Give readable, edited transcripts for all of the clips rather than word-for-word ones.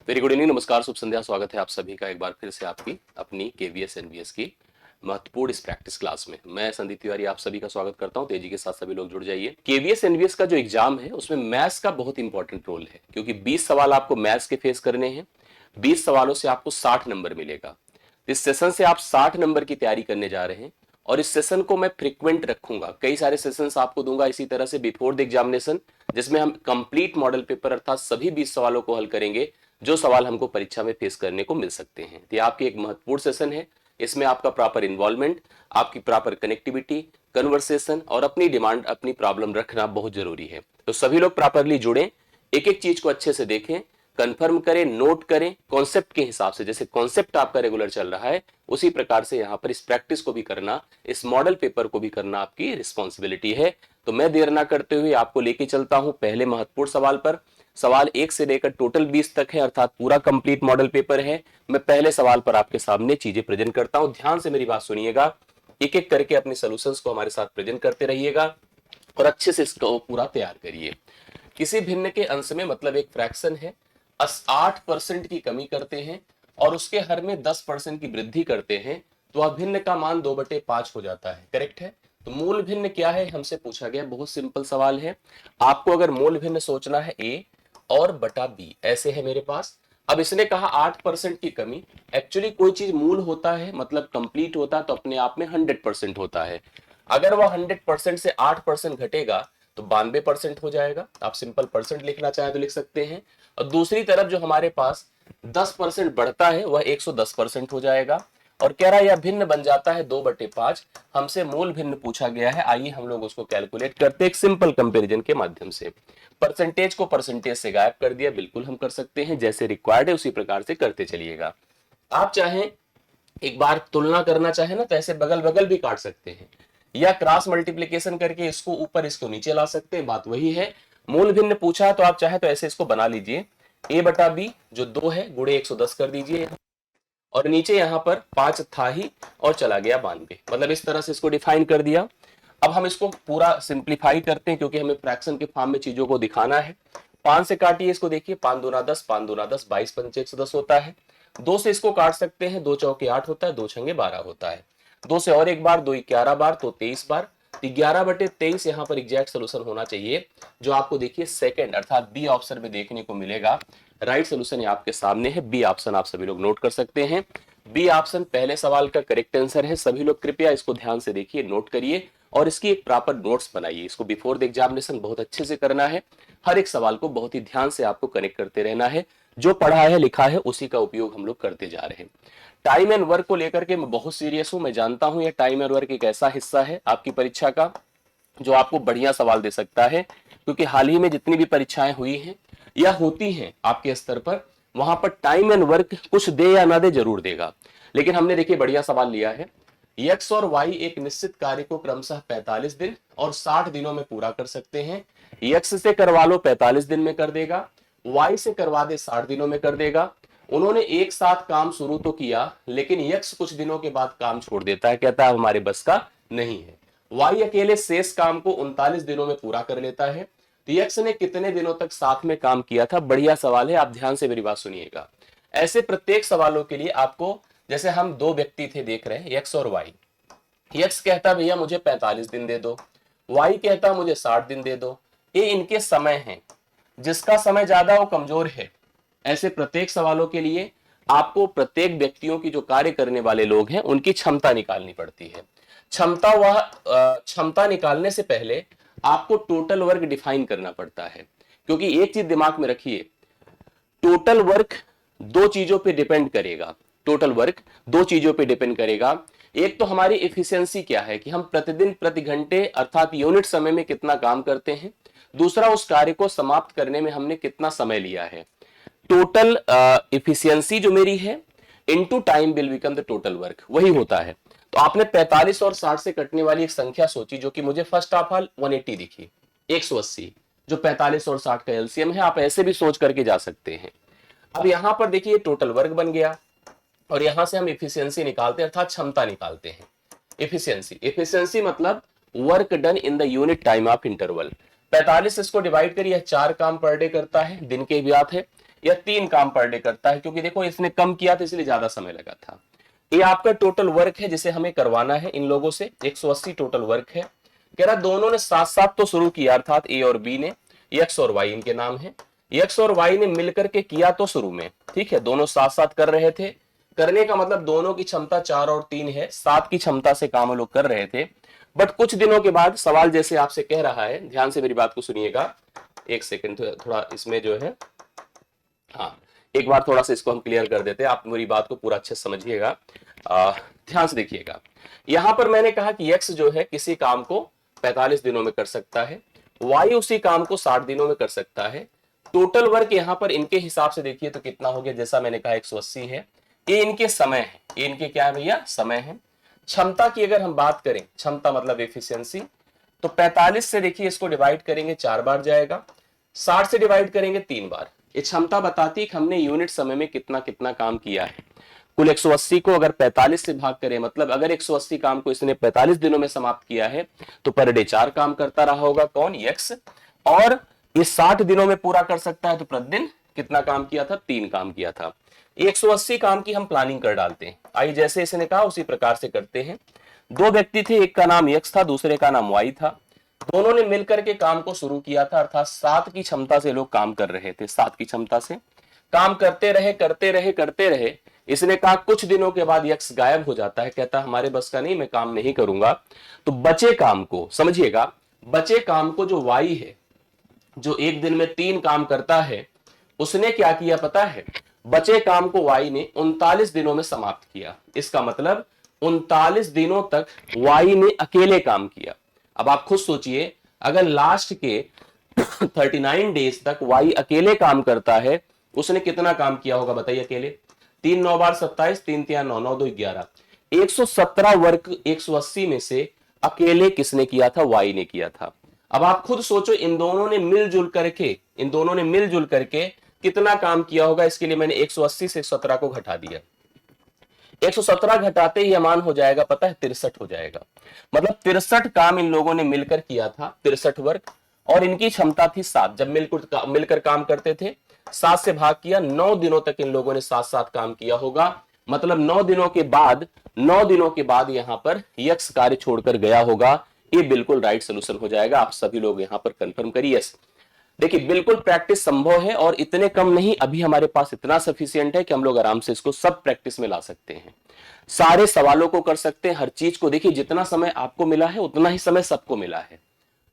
Very good evening, नमस्कार, शुभ संध्या। स्वागत है आप सभी का एक बार फिर से आपकी अपनी केवीएस एनवीएस की महत्वपूर्ण इस प्रैक्टिस क्लास में। मैं संदीप तिवारी आप सभी का स्वागत करता हूं। तेजी के साथ सभी लोग जुड़ जाइए। केवीएस एनवीएस का जो एग्जाम है उसमें मैथ्स का बहुत इंपॉर्टेंट रोल है, क्योंकि 20 सवाल आपको मैथ्स के फेस करने हैं। 20 सवालों से आपको 60 नंबर मिलेगा। इस सेशन से आप 60 नंबर की तैयारी करने जा रहे हैं और इस सेशन को मैं फ्रीक्वेंट रखूंगा। कई सारे सेशंस आपको दूंगा इसी तरह से बिफोर द एग्जामिनेशन, जिसमें हम कंप्लीट मॉडल पेपर अर्थात सभी 20 सवालों को हल करेंगे जो सवाल हमको परीक्षा में फेस करने को मिल सकते हैं। तो ये आपकी एक महत्वपूर्ण सेशन है। इसमें आपका प्रॉपर इन्वॉल्वमेंट, आपकी प्रॉपर कनेक्टिविटी, कन्वर्सेशन और अपनी डिमांड, अपनी प्रॉब्लम रखना बहुत जरूरी है। तो सभी लोग प्रॉपरली जुड़े, एक एक चीज को अच्छे से देखें, कंफर्म करें, नोट करें कॉन्सेप्ट के हिसाब से। जैसे कॉन्सेप्ट आपका रेगुलर चल रहा है उसी प्रकार से यहाँ पर इस प्रैक्टिस को भी करना, इस मॉडल पेपर को भी करना आपकी रिस्पॉन्सिबिलिटी है। तो मैं देर ना करते हुए आपको लेके चलता हूं पहले महत्वपूर्ण सवाल पर। सवाल 1 से लेकर टोटल 20 तक है, अर्थात पूरा कंप्लीट मॉडल पेपर है। मैं पहले सवाल पर आपके सामने चीजें प्रेजेंट करता हूं। ध्यान से मेरी बात सुनिएगा, एक एक करके अपने सॉल्यूशंस को हमारे साथ प्रेजेंट करते रहिएगा और अच्छे से इसको पूरा तैयार करिए। किसी भिन्न के अंश में, मतलब एक फ्रैक्शन है, 8% की कमी करते हैं और उसके हर में 10% की वृद्धि करते हैं तो वह भिन्न का मान 2/5 हो जाता है। करेक्ट है। तो मूल भिन्न क्या है हमसे पूछा गया। बहुत सिंपल सवाल है। आपको अगर मूल भिन्न सोचना है ए और बटा बी, ऐसे है मेरे पास। अब इसने कहा 8% की कमी। एक्चुअली कोई चीज मूल होता है मतलब कंप्लीट होता है तो अपने आप में 100% होता है। अगर वह 100% से 8% घटेगा तो 92% हो जाएगा। आप सिंपल परसेंट लिखना चाहे तो लिख सकते हैं। और दूसरी तरफ जो हमारे पास 10% बढ़ता है वह 110% हो जाएगा। और कह रहा है यह भिन्न बन जाता है 2/5। हमसे मूल भिन्न पूछा गया है। आइए हम लोग उसको कैलकुलेट करते हैं एक सिंपल कंपैरिजन के माध्यम से। परसेंटेज को परसेंटेज से गायब कर दिया, बिल्कुल हम कर सकते हैं। जैसे रिक्वायर्ड है उसी प्रकार से करते चलिएगा। आप चाहें एक बार तुलना करना चाहे ना तो ऐसे बगल बगल भी काट सकते हैं, या क्रॉस मल्टीप्लीकेशन करके इसको ऊपर इसको नीचे ला सकते हैं। बात वही है। मूल भिन्न पूछा तो आप चाहे तो ऐसे इसको बना लीजिए, a बटा बी जो 2 है गुणे 110 कर दीजिए, और नीचे यहां पर 5 था ही और चला गया 92। मतलब इस तरह से इसको डिफाइन कर दिया। अब हम इसको पूरा सिंप्लीफाई करते हैं क्योंकि हमें फ्रैक्शन के फॉर्म में चीजों को दिखाना है। 5 से काटिए इसको, देखिए 5 दूना 10, 5 दूना 10, 22 पंचे 110 होता है। 2 से इसको काट सकते हैं, 2 चौके 8 होता है, 2 छंगे 12 होता है। 2 से और एक बार, 2 11 बार तो 23 बार। 11/23 यहाँ पर एग्जैक्ट सोल्यूशन होना चाहिए, जो आपको देखिए सेकंड अर्थात बी ऑप्शन में देखने को मिलेगा। राइट सोल्यूशन आपके सामने है, बी ऑप्शन आप सभी लोग नोट कर सकते हैं। बी ऑप्शन पहले सवाल का करेक्ट आंसर है। सभी लोग कृपया इसको ध्यान से देखिए, नोट करिए और इसकी एक प्रॉपर नोट्स बनाइए। इसको बिफोर द एग्जामिनेशन बहुत अच्छे से करना है। हर एक सवाल को बहुत ही ध्यान से आपको कनेक्ट करते रहना है। जो पढ़ा है लिखा है उसी का उपयोग हम लोग करते जा रहे हैं। टाइम एंड वर्क को लेकर के मैं बहुत सीरियस हूं। मैं जानता हूं यह टाइम एंड वर्क एक ऐसा हिस्सा है आपकी परीक्षा का जो आपको बढ़िया सवाल दे सकता है, क्योंकि हाल ही में जितनी भी परीक्षाएं हुई हैं या होती हैं आपके स्तर पर, वहां पर टाइम एंड वर्क कुछ दे या ना दे जरूर देगा। लेकिन हमने देखिए बढ़िया सवाल लिया है। एक्स और वाई एक निश्चित कार्य को क्रमशः 45 दिन और 60 दिनों में पूरा कर सकते हैं। एक्स से करवा लो 45 दिन में कर देगा, वाई से करवा दे 60 दिनों में कर देगा। उन्होंने एक साथ काम शुरू तो किया लेकिन एक्स कुछ दिनों के बाद काम छोड़ देता है, कहता है हमारे बस का नहीं है। वाई अकेले शेष काम को 39 दिनों में पूरा कर लेता है। तो एक्स ने कितने दिनों तक साथ में काम किया था? बढ़िया सवाल है, आप ध्यान से मेरी बात सुनिएगा। ऐसे प्रत्येक सवालों के लिए आपको, जैसे हम दो व्यक्ति थे देख रहे हैं एक्स और वाई। एक्स कहता भैया मुझे 45 दिन दे दो, वाई कहता मुझे 60 दिन दे दो। ये इनके समय हैं, जिसका समय ज्यादा वो कमजोर है। ऐसे प्रत्येक सवालों के लिए आपको प्रत्येक व्यक्तियों की, जो कार्य करने वाले लोग हैं, उनकी क्षमता निकालनी पड़ती है। क्षमता निकालने से पहले आपको टोटल वर्क डिफाइन करना पड़ता है, क्योंकि एक चीज दिमाग में रखिए, टोटल वर्क दो चीजों पे डिपेंड करेगा। टोटल वर्क दो चीजों पे डिपेंड करेगा। एक तो हमारी एफिशिएंसी क्या है कि हम प्रतिदिन प्रति घंटे अर्थात यूनिट समय में कितना काम करते हैं। दूसरा, उस कार्य को समाप्त करने में हमने कितना समय लिया है। टोटल एफिशिएंसी जो मेरी है into time will become the total work, वही होता है। तो आपने 45 और 60 से कटने वाली एक संख्या सोची जो कि मुझे फर्स्ट ऑफ ऑल 180 दिखी, 180, जो 45 और 60 का एलसीएम है। आप ऐसे भी सोच करके जा सकते हैं। अब यहां पर देखिए टोटल वर्क बन गया और यहां से हम एफिशिएंसी निकालते हैं अर्थात क्षमता निकालते हैं। एफिशिएंसी मतलब work done in the unit time of interval. 45 इसको डिवाइड करिए, 4 काम पर डे करता है, दिन के भी बात है। या 3 काम पर डे करता है, क्योंकि देखो इसने कम किया तो इसलिए ज्यादा समय लगा था। ये आपका टोटल वर्क है जिसे हमें करवाना है इन लोगों से, 180 टोटल वर्क है। कह रहा दोनों ने साथ साथ तो शुरू किया, अर्थात ए और बी ने, एक्स और वाई इनके नाम है, एक्स और वाई ने मिलकर के किया तो शुरू में, ठीक है, दोनों साथ साथ कर रहे थे। करने का मतलब दोनों की क्षमता 4 और 3 है, 7 की क्षमता से काम लोग कर रहे थे। बट कुछ दिनों के बाद सवाल जैसे आपसे कह रहा है, ध्यान से मेरी बात को सुनिएगा, एक सेकंड, थोड़ा इसमें जो है, हाँ एक बार थोड़ा सा इसको हम क्लियर कर देते हैं, आप मेरी बात को पूरा अच्छे से समझिएगा, ध्यान से देखिएगा। यहां पर मैंने कहा कि x जो है किसी काम को 45 दिनों में कर सकता है, y उसी काम को 60 दिनों में कर सकता है। टोटल वर्क यहां पर इनके हिसाब से देखिए तो कितना हो गया, जैसा मैंने कहा 180 है, ये इनके समय है, ये इनके क्या है भैया, समय है। क्षमता की अगर हम बात करें, क्षमता मतलब एफिशिएंसी, तो 45 से देखिए इसको डिवाइड करेंगे 4 बार जाएगा, 60 से डिवाइड करेंगे 3 बार। ये क्षमता बताती है कि हमने यूनिट समय में कितना कितना काम किया है। कुल 180 को अगर 45 से भाग करें, मतलब अगर 180 काम को इसने 45 दिनों में समाप्त किया है तो पर डे 4 काम करता रहा होगा, कौन, एक्स। और ये 60 दिनों में पूरा कर सकता है तो प्रतिदिन कितना काम किया था, 3 काम किया था। 180 काम की हम प्लानिंग कर डालते हैं, आइए जैसे इसने कहा उसी प्रकार से करते हैं। 2 व्यक्ति थे, एक का नाम एक्स था, दूसरे का नाम वाई था। दोनों ने मिलकर के काम को शुरू किया था, अर्थात 7 की क्षमता से लोग काम कर रहे थे, 7 की क्षमता से काम करते रहे करते रहे करते रहे। इसने कहा कुछ दिनों के बाद यक्स गायब हो जाता है, कहता हमारे बस का नहीं, मैं काम नहीं करूंगा। तो बचे काम को समझिएगा, बचे काम को जो वाई है, जो एक दिन में 3 काम करता है, उसने क्या किया पता है, बचे काम को वाई ने 39 दिनों में समाप्त किया। इसका मतलब 39 दिनों तक वाई ने अकेले काम किया। अब आप खुद सोचिए, अगर लास्ट के 39 डेज तक वाई अकेले काम करता है, उसने कितना काम किया होगा बताइए अकेले, 3 9 बार 27, 3 3 9 9 2 11, 117 वर्क 180 में से अकेले किसने किया था, वाई ने किया था। अब आप खुद सोचो, इन दोनों ने मिलजुल करके कितना काम किया होगा। इसके लिए मैंने 180 से 17 को घटा दिया, 117 घटाते ही मान हो जाएगा पता है, 63 हो जाएगा। मतलब 63 काम इन लोगों ने मिलकर किया था, 63 वर्क, और इनकी क्षमता थी 7। जब मिलकर काम करते थे, 7 से भाग किया, 9 दिनों तक इन लोगों ने साथ साथ काम किया होगा। मतलब 9 दिनों के बाद यहां पर यक्स कार्य छोड़कर गया होगा। ये बिल्कुल राइट सोल्यूशन हो जाएगा। आप सभी लोग यहां पर कंफर्म करिए यस। देखिए बिल्कुल प्रैक्टिस संभव है, और इतने कम नहीं, अभी हमारे पास इतना सफिशिएंट है कि हम लोग आराम से इसको सब प्रैक्टिस में ला सकते हैं, सारे सवालों को कर सकते हैं, हर चीज को। देखिए जितना समय आपको मिला है उतना ही समय सबको मिला है,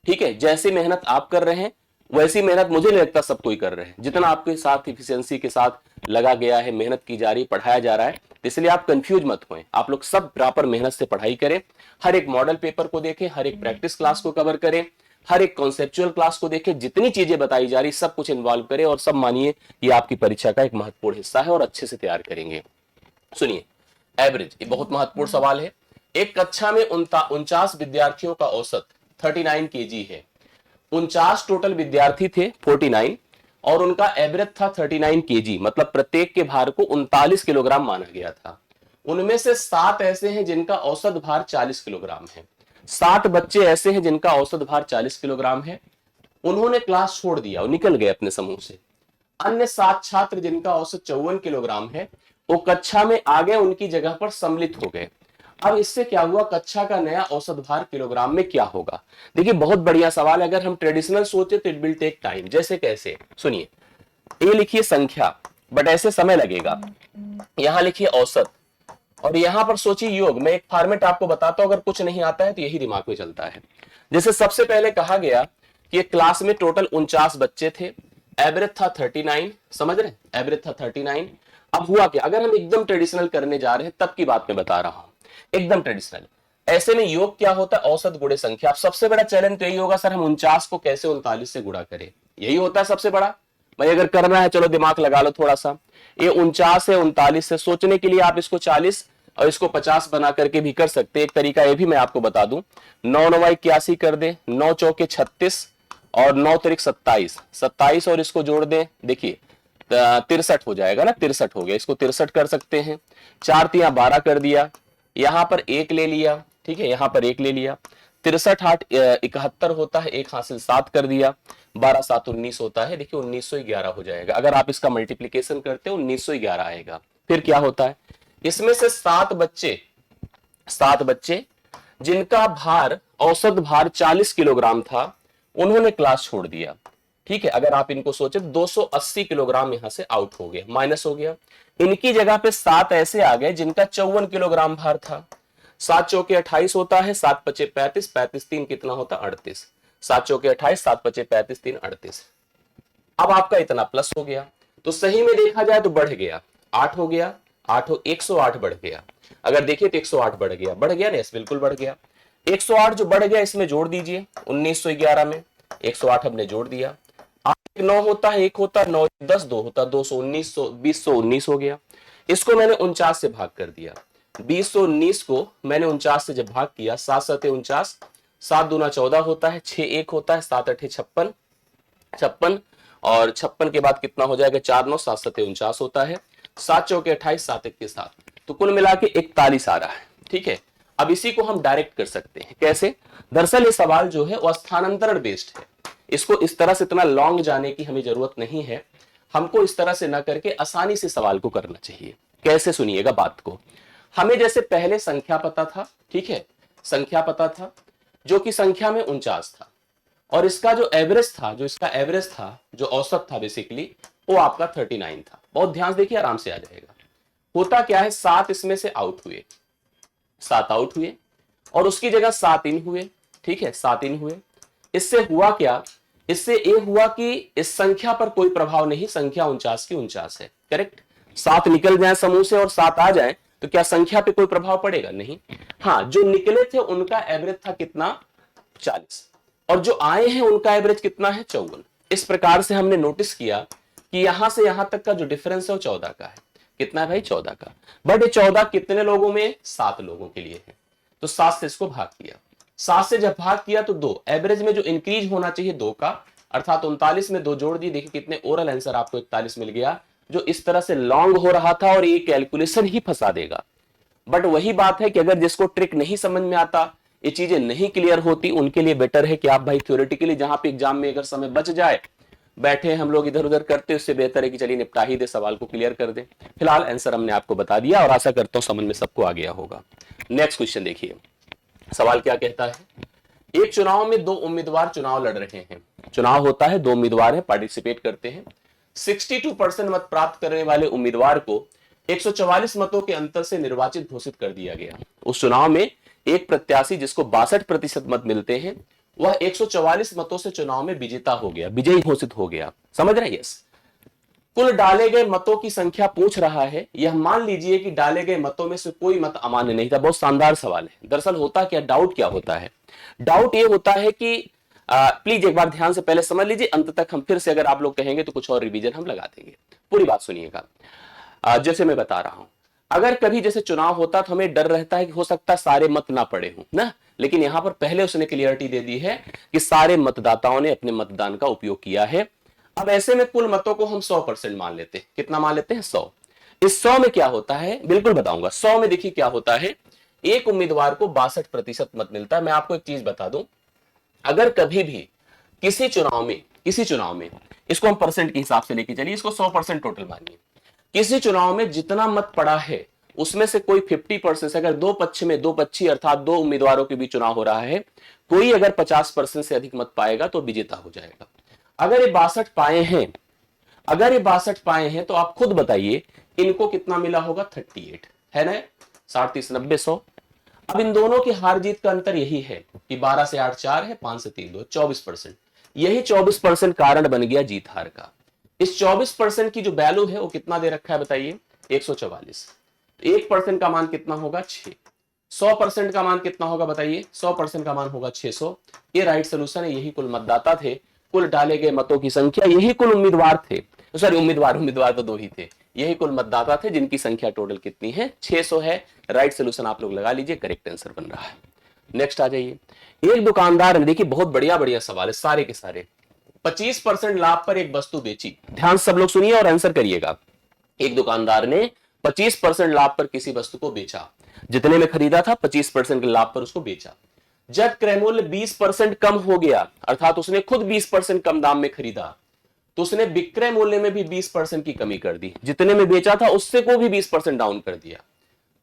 ठीक है। जैसी मेहनत आप कर रहे हैं वैसी मेहनत मुझे नहीं लगता सब कोई कर रहे हैं। जितना आपके साथ इफिशियंसी के साथ लगा गया है, मेहनत की जा रही, पढ़ाया जा रहा है, इसलिए आप कंफ्यूज मत होएं। आप लोग सब प्रॉपर मेहनत से पढ़ाई करें, हर एक मॉडल पेपर को देखें, हर एक प्रैक्टिस क्लास को कवर करें, हर एक कॉन्सेप्चुअल क्लास को देखें, जितनी चीजें बताई जा रही सब कुछ इन्वॉल्व करें, और सब मानिए ये आपकी परीक्षा का एक महत्वपूर्ण हिस्सा है और अच्छे से तैयार करेंगे। सुनिए, एवरेज, ये बहुत महत्वपूर्ण सवाल है। एक कक्षा में 49 विद्यार्थियों का औसत 39 केजी है। 49 टोटल विद्यार्थी थे, 49, और उनका एवरेज था 39 केजी, मतलब प्रत्येक के भार को 39 किलोग्राम माना गया था। उनमें से 7 ऐसे हैं जिनका औसत भार 40 किलोग्राम है। 60 बच्चे ऐसे हैं जिनका औसत भार 40 किलोग्राम है। उन्होंने क्लास छोड़ दिया और निकल गए अपने समूह से। अन्य 7 छात्र जिनका औसत 54 किलोग्राम है, वो कक्षा में आ गए, उनकी जगह पर सम्मिलित हो गए। अब इससे क्या हुआ, कक्षा का नया औसत भार किलोग्राम में क्या होगा। देखिए बहुत बढ़िया सवाल है। अगर हम ट्रेडिशनल सोचे तो इट विल टेक टाइम। जैसे कैसे, सुनिए, ये लिखिए संख्या, बट ऐसे समय लगेगा। यहां लिखिए औसत, और यहां पर सोचिए योग। मैं एक फॉर्मेट आपको बताता हूं, अगर कुछ नहीं आता है तो यही दिमाग में चलता है। जैसे सबसे पहले कहा गया कि क्लास में टोटल 49 बच्चे थे, एवरेज था 39, समझ रहे, एवरेज था 39। अब हुआ क्या, अगर हम एकदम ट्रेडिशनल करने जा रहे हैं तब की बात मैं बता रहा हूं, एकदम ट्रेडिशनल। ऐसे में योग क्या होता है, औसत गुणे संख्या। अब सबसे बड़ा चैलेंज तो यही होगा, सर हम 49 को कैसे 39 से गुणा करें, यही होता है सबसे बड़ा। भाई अगर करना है चलो दिमाग लगा लो थोड़ा सा। ये 49 है, 39 से सोचने के लिए आप इसको 40 और इसको 50 बना करके भी कर सकते हैं। एक तरीका ये भी मैं आपको बता दूं, 9 9 81 कर दे, 9 चौके 36 और 9 तिरिक 27, 27 और इसको जोड़ दें, देखिए 63 हो जाएगा ना, 63 हो गया, इसको 63 कर सकते हैं। 4 तिया 12 कर दिया, यहां पर 1 ले लिया, ठीक है, यहां पर 1 ले लिया। 63 8 71 होता है, एक हासिल 7 कर दिया, 12 7 19 होता है। देखिए 1911 हो जाएगा। अगर आप इसका मल्टीप्लीकेशन करते हो 1911 आएगा। फिर क्या होता है, इसमें से 7 बच्चे जिनका भार, औसत भार 40 किलोग्राम था, उन्होंने क्लास छोड़ दिया। ठीक है, अगर आप इनको सोचे 280 किलोग्राम यहां से आउट हो गया, माइनस हो गया। इनकी जगह पे 7 ऐसे आ गए जिनका 54 किलोग्राम भार था। 7 चौके 28 होता है, 7 पचे 35, 35 3 कितना होता 38, 7 चौके 28, 7 पचे 35 3 38। अब आपका इतना प्लस हो गया, तो सही में देखा जाए तो बढ़ गया, 8 हो गया, 8 हो 108 बढ़ गया। अगर देखिए तो 108 बढ़ गया ना, बिल्कुल बढ़ गया। 108 जो बढ़ गया इसमें जोड़ दीजिए 1911 में, 108 हमने जोड़ दिया। 8 9 होता है, 1 होता है 9 10 2 होता 219 2019 हो गया। इसको मैंने 49 से भाग कर दिया, 2019 को मैंने 49 से जब भाग किया, 7 7 49, 7 दूना 14 होता है, 6 1 होता है, 7 8 56, 56 और 56 के बाद कितना हो जाएगा 4 9, 7 7 49 होता है, 7 चौके 28, 7 1 के 7, तो कुल मिला के 41 आ रहा है। ठीक है, अब इसी को हम डायरेक्ट कर सकते हैं। कैसे? दरअसल ये सवाल जो है वो स्थानांतरण बेस्ड है। इसको इस तरह से इतना लॉन्ग जाने की हमें जरूरत नहीं है, हमको इस तरह से ना करके आसानी से सवाल को करना चाहिए। कैसे? सुनिएगा बात को। हमें जैसे पहले संख्या पता था, ठीक है, संख्या पता था जो कि संख्या में 49 था, और इसका जो एवरेज था, जो औसत था बेसिकली, वो आपका 39 था। बहुत ध्यान से देखिए, आराम से आ जाएगा। होता क्या है, 7 इसमें से आउट हुए, 7 आउट हुए और उसकी जगह 7 इन हुए। ठीक है, 7 इन हुए। इससे हुआ क्या, इससे ये हुआ कि इस संख्या पर कोई प्रभाव नहीं, संख्या 49 की 49 है। करेक्ट, 7 निकल जाए समूह से और 7 आ जाए तो क्या संख्या पे कोई प्रभाव पड़ेगा? नहीं। हाँ, जो निकले थे उनका एवरेज था कितना 40, और जो आए हैं उनका एवरेज कितना है 54। इस प्रकार से हमने नोटिस किया कि यहां से यहां तक का जो डिफरेंस है वो 14 का है। कितना है भाई? 14 का। बट ये 14 कितने लोगों में? 7 लोगों के लिए है। तो 7 से इसको भाग किया, 7 से जब भाग किया तो 2, एवरेज में जो इंक्रीज होना चाहिए 2 का, अर्थात 39 में 2 जोड़ दिए। देखिए कितने, ओरल आंसर आपको 41 मिल गया, जो इस तरह से लॉन्ग हो रहा था और ये कैलकुलेशन ही फंसा देगा। बट वही बात है कि अगर जिसको ट्रिक नहीं समझ में आता, ये चीजें नहीं क्लियर होती, उनके लिए बेटर है कि आप भाई थ्योरेटिकली जहां पे एग्जाम में अगर समय बच जाए, बैठे हम लोग इधर उधर करते, उससे बेहतर है कि चलिए निपटा ही दे, सवाल को क्लियर कर दे। फिलहाल आंसर हमने आपको बता दिया और आशा करता हूं समझ में सबको आ गया होगा। नेक्स्ट क्वेश्चन देखिए, सवाल क्या कहता है। एक चुनाव में 2 उम्मीदवार चुनाव लड़ रहे हैं। चुनाव होता है, 2 उम्मीदवार है, पार्टिसिपेट करते हैं। 62% मत प्राप्त करने वाले उम्मीदवार को 144 मतों के अंतर से निर्वाचित घोषित कर दिया गया। उस चुनाव में एक प्रत्याशी जिसको 62% मत मिलते हैं, वह 144 मतों से चुनाव में विजेता हो गया, विजयी घोषित हो गया। समझ रहे हैं? यस। कुल डाले गए मतों की संख्या पूछ रहा है। यह मान लीजिए कि डाले गए मतों में से कोई मत अमान्य नहीं था। बहुत शानदार सवाल है। दरअसल होता क्या, डाउट क्या होता है, डाउट यह होता है कि प्लीज एक बार ध्यान से पहले समझ लीजिए, अंत तक हम फिर से अगर आप लोग कहेंगे तो कुछ और रिवीजन हम लगा देंगे। पूरी बात सुनिएगा। जैसे मैं बता रहा हूं, अगर कभी जैसे चुनाव होता तो हमें डर रहता है कि हो सकता है सारे मत ना पड़े हों ना, लेकिन यहां पर पहले उसने क्लियरिटी दे दी है कि सारे मतदाताओं ने अपने मतदान का उपयोग किया है। अब ऐसे में कुल मतों को हम 100% मान लेते हैं। कितना मान लेते हैं? 100। इस 100 में क्या होता है, बिल्कुल बताऊंगा। 100 में देखिए क्या होता है, एक उम्मीदवार को 62% मत मिलता है। मैं आपको एक चीज बता दूं, अगर कभी भी किसी चुनाव में इसको हम परसेंट के हिसाब से लेके चलिए, इसको 100% टोटल मानिए। किसी चुनाव में जितना मत पड़ा है उसमें से कोई 50% से, अगर दो पक्षी अर्थात 2 उम्मीदवारों के बीच चुनाव हो रहा है, कोई अगर 50% से अधिक मत पाएगा तो विजेता हो जाएगा। अगर ये 62 पाए हैं तो आप खुद बताइए इनको कितना मिला होगा? 38 है ना, 60 30 90 100। अब इन दोनों की हार जीत का अंतर यही है कि 12 से 8 4 है, 5 से 3 2, 24%। यही 24% कारण बन गया जीत हार का। इस 24% की जो वैल्यू है वो कितना दे रखा है बताइए? 144। 1% का मान कितना होगा? 6। 100% का मान कितना होगा बताइए? 100% का मान होगा 600। ये राइट सोल्यूशन है। यही कुल मतदाता थे, कुल डाले गए मतों की संख्या, यही कुल उम्मीदवार थे। सॉरी, उम्मीदवार तो 2 ही थे। यही कुल मतदाता थे जिनकी संख्या टोटल कितनी है? 600 है। राइट सोल्यूशन आप लोग लगा लीजिए, करेक्ट आंसर बन रहा है। नेक्स्ट आ जाइए। एक दुकानदार ने, देखिए बहुत बढ़िया बढ़िया सवाल है सारे के सारे, 25% लाभ पर एक वस्तु बेची। ध्यान से सब लोग सुनिए और आंसर करिएगा। एक दुकानदार ने 25% लाभ पर किसी वस्तु को बेचा। जितने में खरीदा था 25% के लाभ पर उसको बेचा। जब क्रय मूल्य 20% कम हो गया, अर्थात उसने खुद 20% कम दाम में खरीदा, तो उसने विक्रय मूल्य में भी 20% की कमी कर दी, जितने में बेचा था उससे को भी 20% डाउन कर दिया।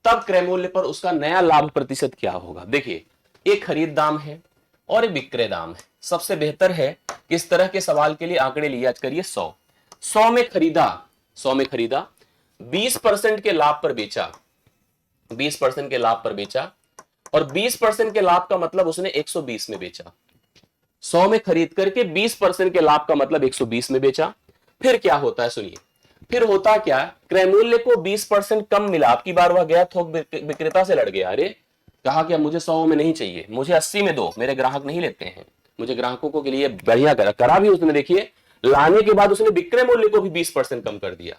तब क्रय मूल्य पर उसका नया लाभ प्रतिशत क्या होगा? देखिए, एक खरीद दाम है और एक विक्रय दाम है। सबसे बेहतर है कि इस तरह के सवाल के लिए आंकड़े लिया करिए 100। 100 में खरीदा, 100 में खरीदा, 20% के लाभ पर बेचा, 20% के लाभ पर बेचा, और 20% के लाभ का मतलब उसने 120 में बेचा। 100 में खरीद करके 20% के लाभ का मतलब 120 में बेचा। फिर क्या होता है सुनिए, फिर होता क्या, क्रय मूल्य को 20% कम मिला। आपकी बार वह गया थोक विक्रेता से लड़ गया, अरे कहा कि मुझे 100 में नहीं चाहिए, मुझे 80 में दो, मेरे ग्राहक नहीं लेते हैं, मुझे ग्राहकों को के लिए बढ़िया करा भी उसने। देखिए, लाने के बाद उसने विक्रय मूल्य को भी 20% कम कर दिया।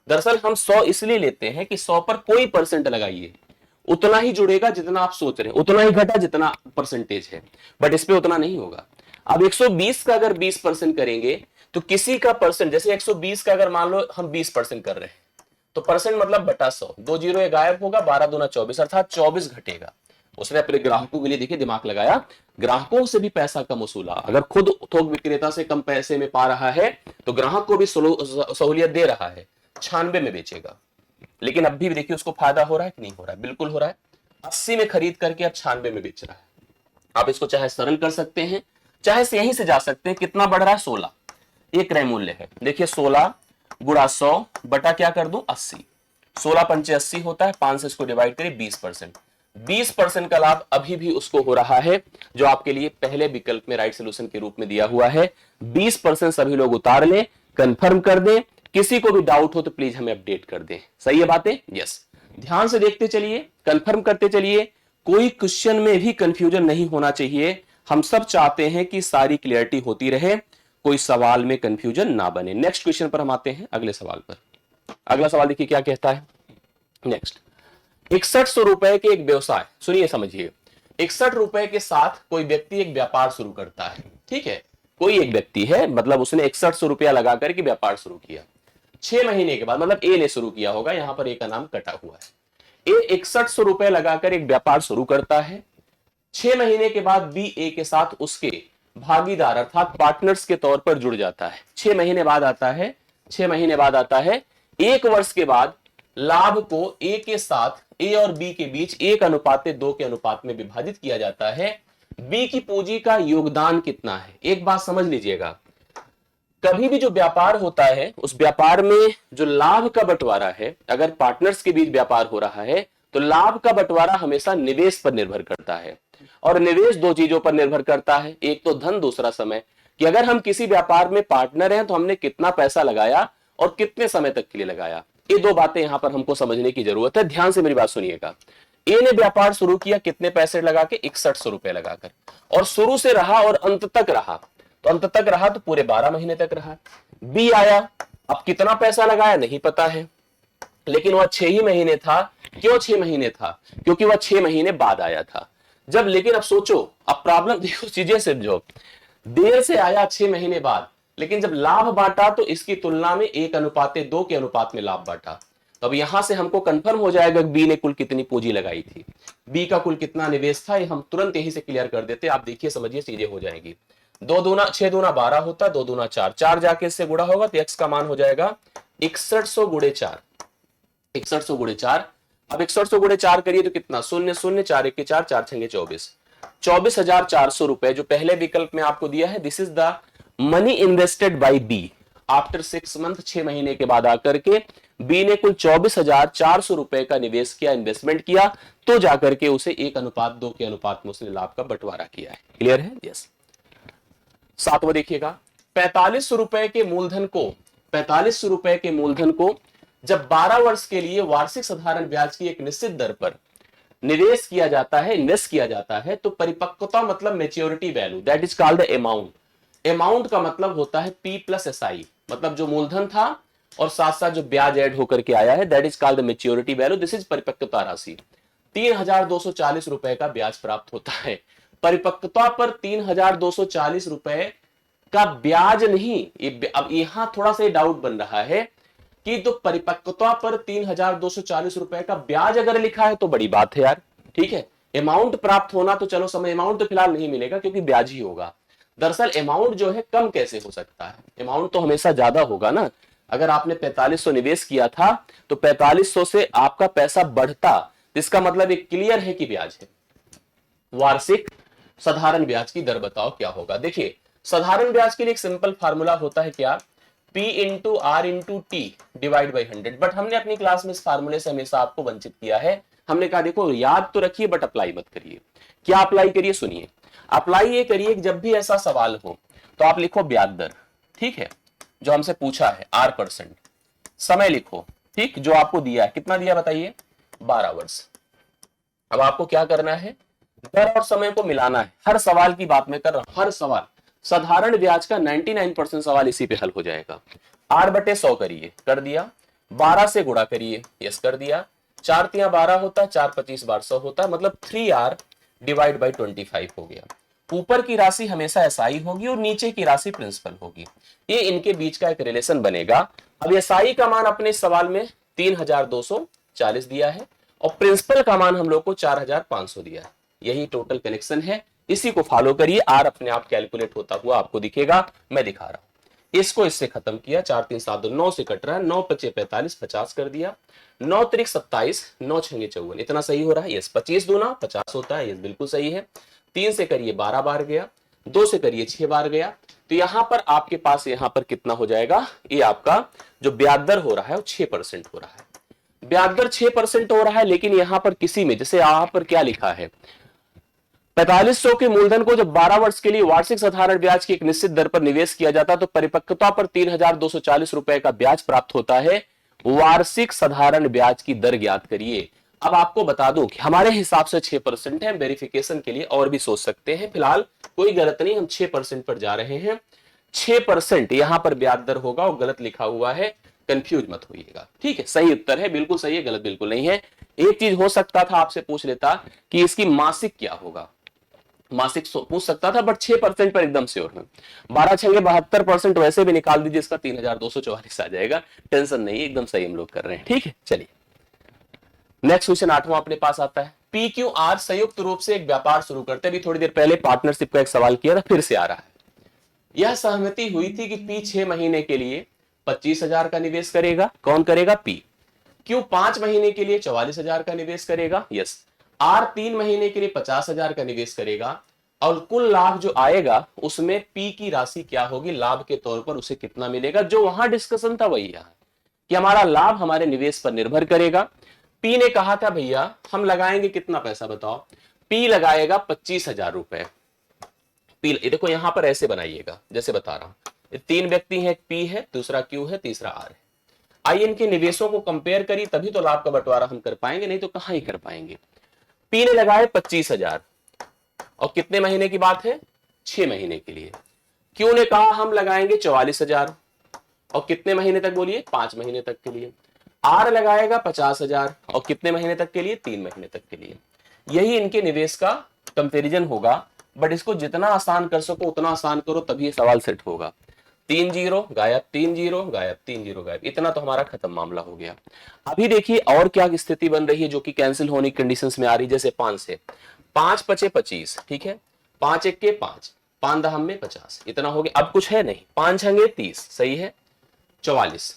दरअसल हम 100 इसलिए लेते हैं कि 100 पर कोई परसेंट लगाइए, उतना ही जुड़ेगा जितना आप सोच रहे हैं, उतना ही घटा जितना परसेंटेज है, बट इस पे उतना नहीं होगा। अब 120 का अगर 20% करेंगे तो किसी का परसेंट, जैसे 120 का अगर मान लो हम 20% कर रहे हैं, तो परसेंट मतलब बटा 100, 2 जीरो ये गायब होगा, 12 दूना 24, अर्थात 24 घटेगा। उसने अपने ग्राहकों के लिए देखिए दिमाग लगाया, ग्राहकों से भी पैसा कम वसूला। अगर खुद थोक विक्रेता से कम पैसे में पा रहा है तो ग्राहक को भी सहूलियत दे रहा है, 96 में बेचेगा। लेकिन अब भी देखिए उसको फायदा हो रहा है कि नहीं हो रहा है? बिल्कुल हो रहा है। 80 में खरीद करके अब 96 में बेच रहा है। आप इसको चाहे सरल कर सकते हैं, चाहे से यहीं से जा सकते हैं। कितना बढ़ रहा है? 16। एक क्रय मूल्य है, देखिए 16 गुणा 100 बटा क्या कर दूं 80, 16 पंचे 80 होता है, 5 से इसको डिवाइड करिए 20%। 20% का लाभ अभी भी उसको हो रहा है, जो आपके लिए पहले विकल्प में राइट सोल्यूशन के रूप में दिया हुआ है। 20% सभी लोग उतार लें, कंफर्म कर दें। किसी को भी डाउट हो तो प्लीज हमें अपडेट कर दें। सही है बातें? यस। ध्यान से देखते चलिए, कंफर्म करते चलिए, कोई क्वेश्चन में भी कंफ्यूजन नहीं होना चाहिए। हम सब चाहते हैं कि सारी क्लियरिटी होती रहे, कोई सवाल में कंफ्यूजन ना बने। नेक्स्ट क्वेश्चन पर हम आते हैं, अगले सवाल पर। अगला सवाल देखिए क्या कहता है। नेक्स्ट, 6100 रुपए के एक व्यवसाय, सुनिए समझिए, 61 रुपए के साथ कोई व्यक्ति एक व्यापार शुरू करता है। ठीक है, कोई एक व्यक्ति है, मतलब उसने 6100 रुपया लगाकर के व्यापार शुरू किया। 6 महीने के बाद, मतलब ए ने शुरू किया होगा, यहां पर ए का नाम कटा हुआ है। ए 6100 रुपए लगाकर एक व्यापार शुरू करता है। 6 महीने के बाद बी ए के साथ उसके भागीदार अर्थात पार्टनर्स के तौर पर जुड़ जाता है। 6 महीने बाद आता है, 6 महीने बाद आता है। 1 वर्ष के बाद लाभ को ए के साथ ए और बी के बीच 1:2 के अनुपात में विभाजित किया जाता है। बी की पूंजी का योगदान कितना है? एक बात समझ लीजिएगा, कभी भी जो व्यापार होता है उस व्यापार में जो लाभ का बंटवारा है, अगर पार्टनर्स के बीच व्यापार हो रहा है तो लाभ का बंटवारा हमेशा निवेश पर निर्भर करता है। और निवेश 2 चीजों पर निर्भर करता है, एक तो धन, दूसरा समय। कि अगर हम किसी व्यापार में पार्टनर हैं तो हमने कितना पैसा लगाया और कितने समय तक के लिए लगाया। ये 2 बातें यहां पर हमको समझने की जरूरत है। ध्यान से मेरी बात सुनिएगा। ए ने व्यापार शुरू किया कितने पैसे लगा के? 6100 रुपए लगाकर, और शुरू से रहा और अंत तक रहा। तो अंत तक रहा तो पूरे 12 महीने तक रहा। बी आया, अब कितना पैसा लगाया नहीं पता है, लेकिन वह 6 ही महीने था। क्यों 6 महीने था? क्योंकि वह 6 महीने बाद आया था जब। लेकिन अब सोचो, अब प्रॉब्लम देखो, चीजें समझो। देर से आया 6 महीने बाद, लेकिन जब लाभ बांटा तो इसकी तुलना में 1:2 के अनुपात में लाभ बांटा। तो अब यहां से हमको कंफर्म हो जाएगा कि बी ने कुल कितनी पूंजी लगाई थी, बी का कुल कितना निवेश था। ये हम तुरंत यहीं से क्लियर कर देते। आप देखिए समझिए, चीजें हो जाएंगी। 2 दूना 6 दूना 12 होता, 2 दूना 4, 4 जाके इससे गुणा होगा तो एक्स का मान हो जाएगा 6100 गुणे 4, 6100 गुणे 4। अब 6100 गुणे 4 करिए तो कितना? 0 0 4 1 4, 4 6 24, 24,400 रुपए जो पहले विकल्प में आपको दिया है। This is the money invested by B after 6 month. 6 महीने के बाद आकर के बी ने कुल 24,400 रुपए का निवेश किया, इन्वेस्टमेंट किया, तो जाकर के उसे 1:2 के अनुपात में उसने लाभ का बंटवारा किया है। क्लियर है? यस। 7वां देखिएगा, 4500 रुपए के मूलधन को, 4500 रुपए के मूलधन को जब 12 वर्ष के लिए वार्षिक साधारण ब्याज की एक निश्चित दर पर निवेश किया जाता है, इन्वेस्ट किया जाता है, तो परिपक्वता मतलब maturity value, that is called amount. Amount का मतलब होता है P प्लस SI, मतलब जो मूलधन था और साथ साथ जो ब्याज ऐड होकर के आया है, that is called maturity value. This is परिपक्वता राशि। 3240 रुपए का ब्याज प्राप्त होता है। परिपक्वता पर 3240 रुपए का ब्याज नहीं। अब यहां थोड़ा सा डाउट बन रहा है कि तो परिपक्वता पर 3240 रुपए का ब्याज अगर लिखा है तो बड़ी बात है यार, ठीक है। अमाउंट प्राप्त होना तो चलो समय, अमाउंट तो फिलहाल नहीं मिलेगा क्योंकि ब्याज ही होगा। दरअसल अमाउंट जो है कम कैसे हो सकता है, अमाउंट तो हमेशा ज्यादा होगा ना। अगर आपने 4500 निवेश किया था तो 4500 से आपका पैसा बढ़ता, इसका मतलब एक क्लियर है कि ब्याज है। वार्षिक साधारण ब्याज की दर बताओ क्या होगा। देखिए साधारण ब्याज के लिए एक सिंपल फार्मूला होता है क्या, P into R into T divide by 100। But हमने अपनी क्लास में इस फार्मूले से हमेशा आपको वंचित किया है। हमने कहा देखो याद तो रखिए बट अप्लाई मत करिए। क्या अप्लाई करिए, सुनिए। अप्लाई ये करिए कि जब भी ऐसा सवाल हो तो आप लिखो ब्याज दर, ठीक है, जो हमसे पूछा है R%, समय लिखो, ठीक, जो आपको दिया है, कितना दिया बताइए, 12 वर्ष। अब आपको क्या करना है, दर और समय को मिलाना है। हर सवाल की बात मैं कर रहा हूं, हर सवाल। साधारण ब्याज का 99% सवाल इसी पे हल हो जाएगा। R/100 करिए, कर दिया। 12 से गुणा करिए, यस कर दिया। 4 तिया 12 होता, 4 25 बार 100 होता, मतलब 3R डिवाइड बाई 25 हो गया। ऊपर की राशि हमेशा एसआई होगी और नीचे की राशि प्रिंसिपल होगी। ये इनके बीच का एक रिलेशन बनेगा। अब एसआई का मान अपने सवाल में 3240 दिया है और प्रिंसिपल का मान हम लोग को 4500 दिया है। यही टोटल कनेक्शन है, इसी को फॉलो करिए। आर अपने आप कैलकुलेट होता हुआ आपको दिखेगा, मैं दिखा रहा हूं। इसको इससे खत्म किया, 4 3 7 2 9 से कट रहा है, 9 5 45 50 कर दिया, 9 त्रिक 27, 9 6 54, इतना सही हो रहा है, यस। 25 दूना 50 होता है, यस बिल्कुल सही है। 3 से करिए 12 बार गया, 2 से करिए 6 बार गया, तो यहां पर आपके पास यहां पर कितना हो जाएगा, ये आपका जो ब्याज दर हो रहा है वो 6% हो रहा है। ब्याज दर 6% हो रहा है, लेकिन यहां पर किसी में, जैसे यहां पर क्या लिखा है, 4500 के मूलधन को जब 12 वर्ष के लिए वार्षिक साधारण ब्याज की एक निश्चित दर पर निवेश किया जाता है तो परिपक्वता पर 3240 रुपए का ब्याज प्राप्त होता है। वार्षिक साधारण ब्याज की दर ज्ञात करिए। अब आपको बता दूं कि हमारे हिसाब से 6% है, वेरिफिकेशन के लिए और भी सोच सकते हैं, फिलहाल कोई गलत नहीं, हम 6% पर जा रहे हैं। 6% यहां पर ब्याज दर होगा और गलत लिखा हुआ है, कंफ्यूज मत होइएगा, ठीक है। सही उत्तर है, बिल्कुल सही है, गलत बिल्कुल नहीं है। एक चीज हो सकता था, आपसे पूछ लेता कि इसकी मासिक क्या होगा, मासिक पूछ सकता था, बट 6% पर एकदम श्योर है। 12 छंगे 72% वैसे भी निकाल दीजिए, इसका 3244 आ जाएगा, टेंशन नहीं, एकदम सही हम लोग कर रहे हैं, ठीक है। चलिए नेक्स्ट क्वेश्चन 8वां अपने पास आता है। पी क्यू आर संयुक्त रूप से एक व्यापार शुरू करते, भी थोड़ी देर पहले पार्टनरशिप का एक सवाल किया था, फिर से आ रहा है। यह सहमति हुई थी कि पी 6 महीने के लिए 25,000 का निवेश करेगा, कौन करेगा, पी। क्यू 5 महीने के लिए 44,000 का निवेश करेगा, यस। आर 3 महीने के लिए 50,000 का निवेश करेगा और कुल लाभ जो आएगा उसमें पी की राशि क्या होगी, लाभ के तौर पर उसे कितना मिलेगा। जो वहां डिस्कशन था वही यहां कि हमारा लाभ हमारे निवेश पर निर्भर करेगा। पी ने कहा था भैया हम लगाएंगे कितना पैसा बताओ, पी लगाएगा 25,000 रुपए। पी देखो यहां पर ऐसे बनाइएगा जैसे बता रहा हूं, 3 व्यक्ति हैं, पी है, दूसरा क्यू है, तीसरा आर है। आइए इनके निवेशों को कंपेयर करिए, तभी तो लाभ का बंटवारा हम कर पाएंगे, नहीं तो कहां ही कर पाएंगे। पी ने लगाए 25,000 और कितने महीने की बात है, 6 महीने के लिए। क्यू ने कहा हम लगाएंगे 44,000 और कितने महीने तक बोलिए, 5 महीने तक के लिए। आर लगाएगा 50,000 और कितने महीने तक के लिए, 3 महीने तक के लिए। यही इनके निवेश का कंपेरिजन होगा, बट इसको जितना आसान कर सको उतना आसान करो, तभी सवाल सेट होगा। 3 जीरो गायब, 3 जीरो गायब, 3 जीरो गायब, इतना तो हमारा खत्म मामला हो गया। अभी देखिए और क्या स्थिति बन रही है जो कि कैंसिल होने की कंडीशंस में आ रही है। जैसे 5 से 5 पचे 25, ठीक है, 5 एक के 5, 5 दहम में 50, इतना हो गया। अब कुछ है नहीं, 5 छंगे 30, सही है, 44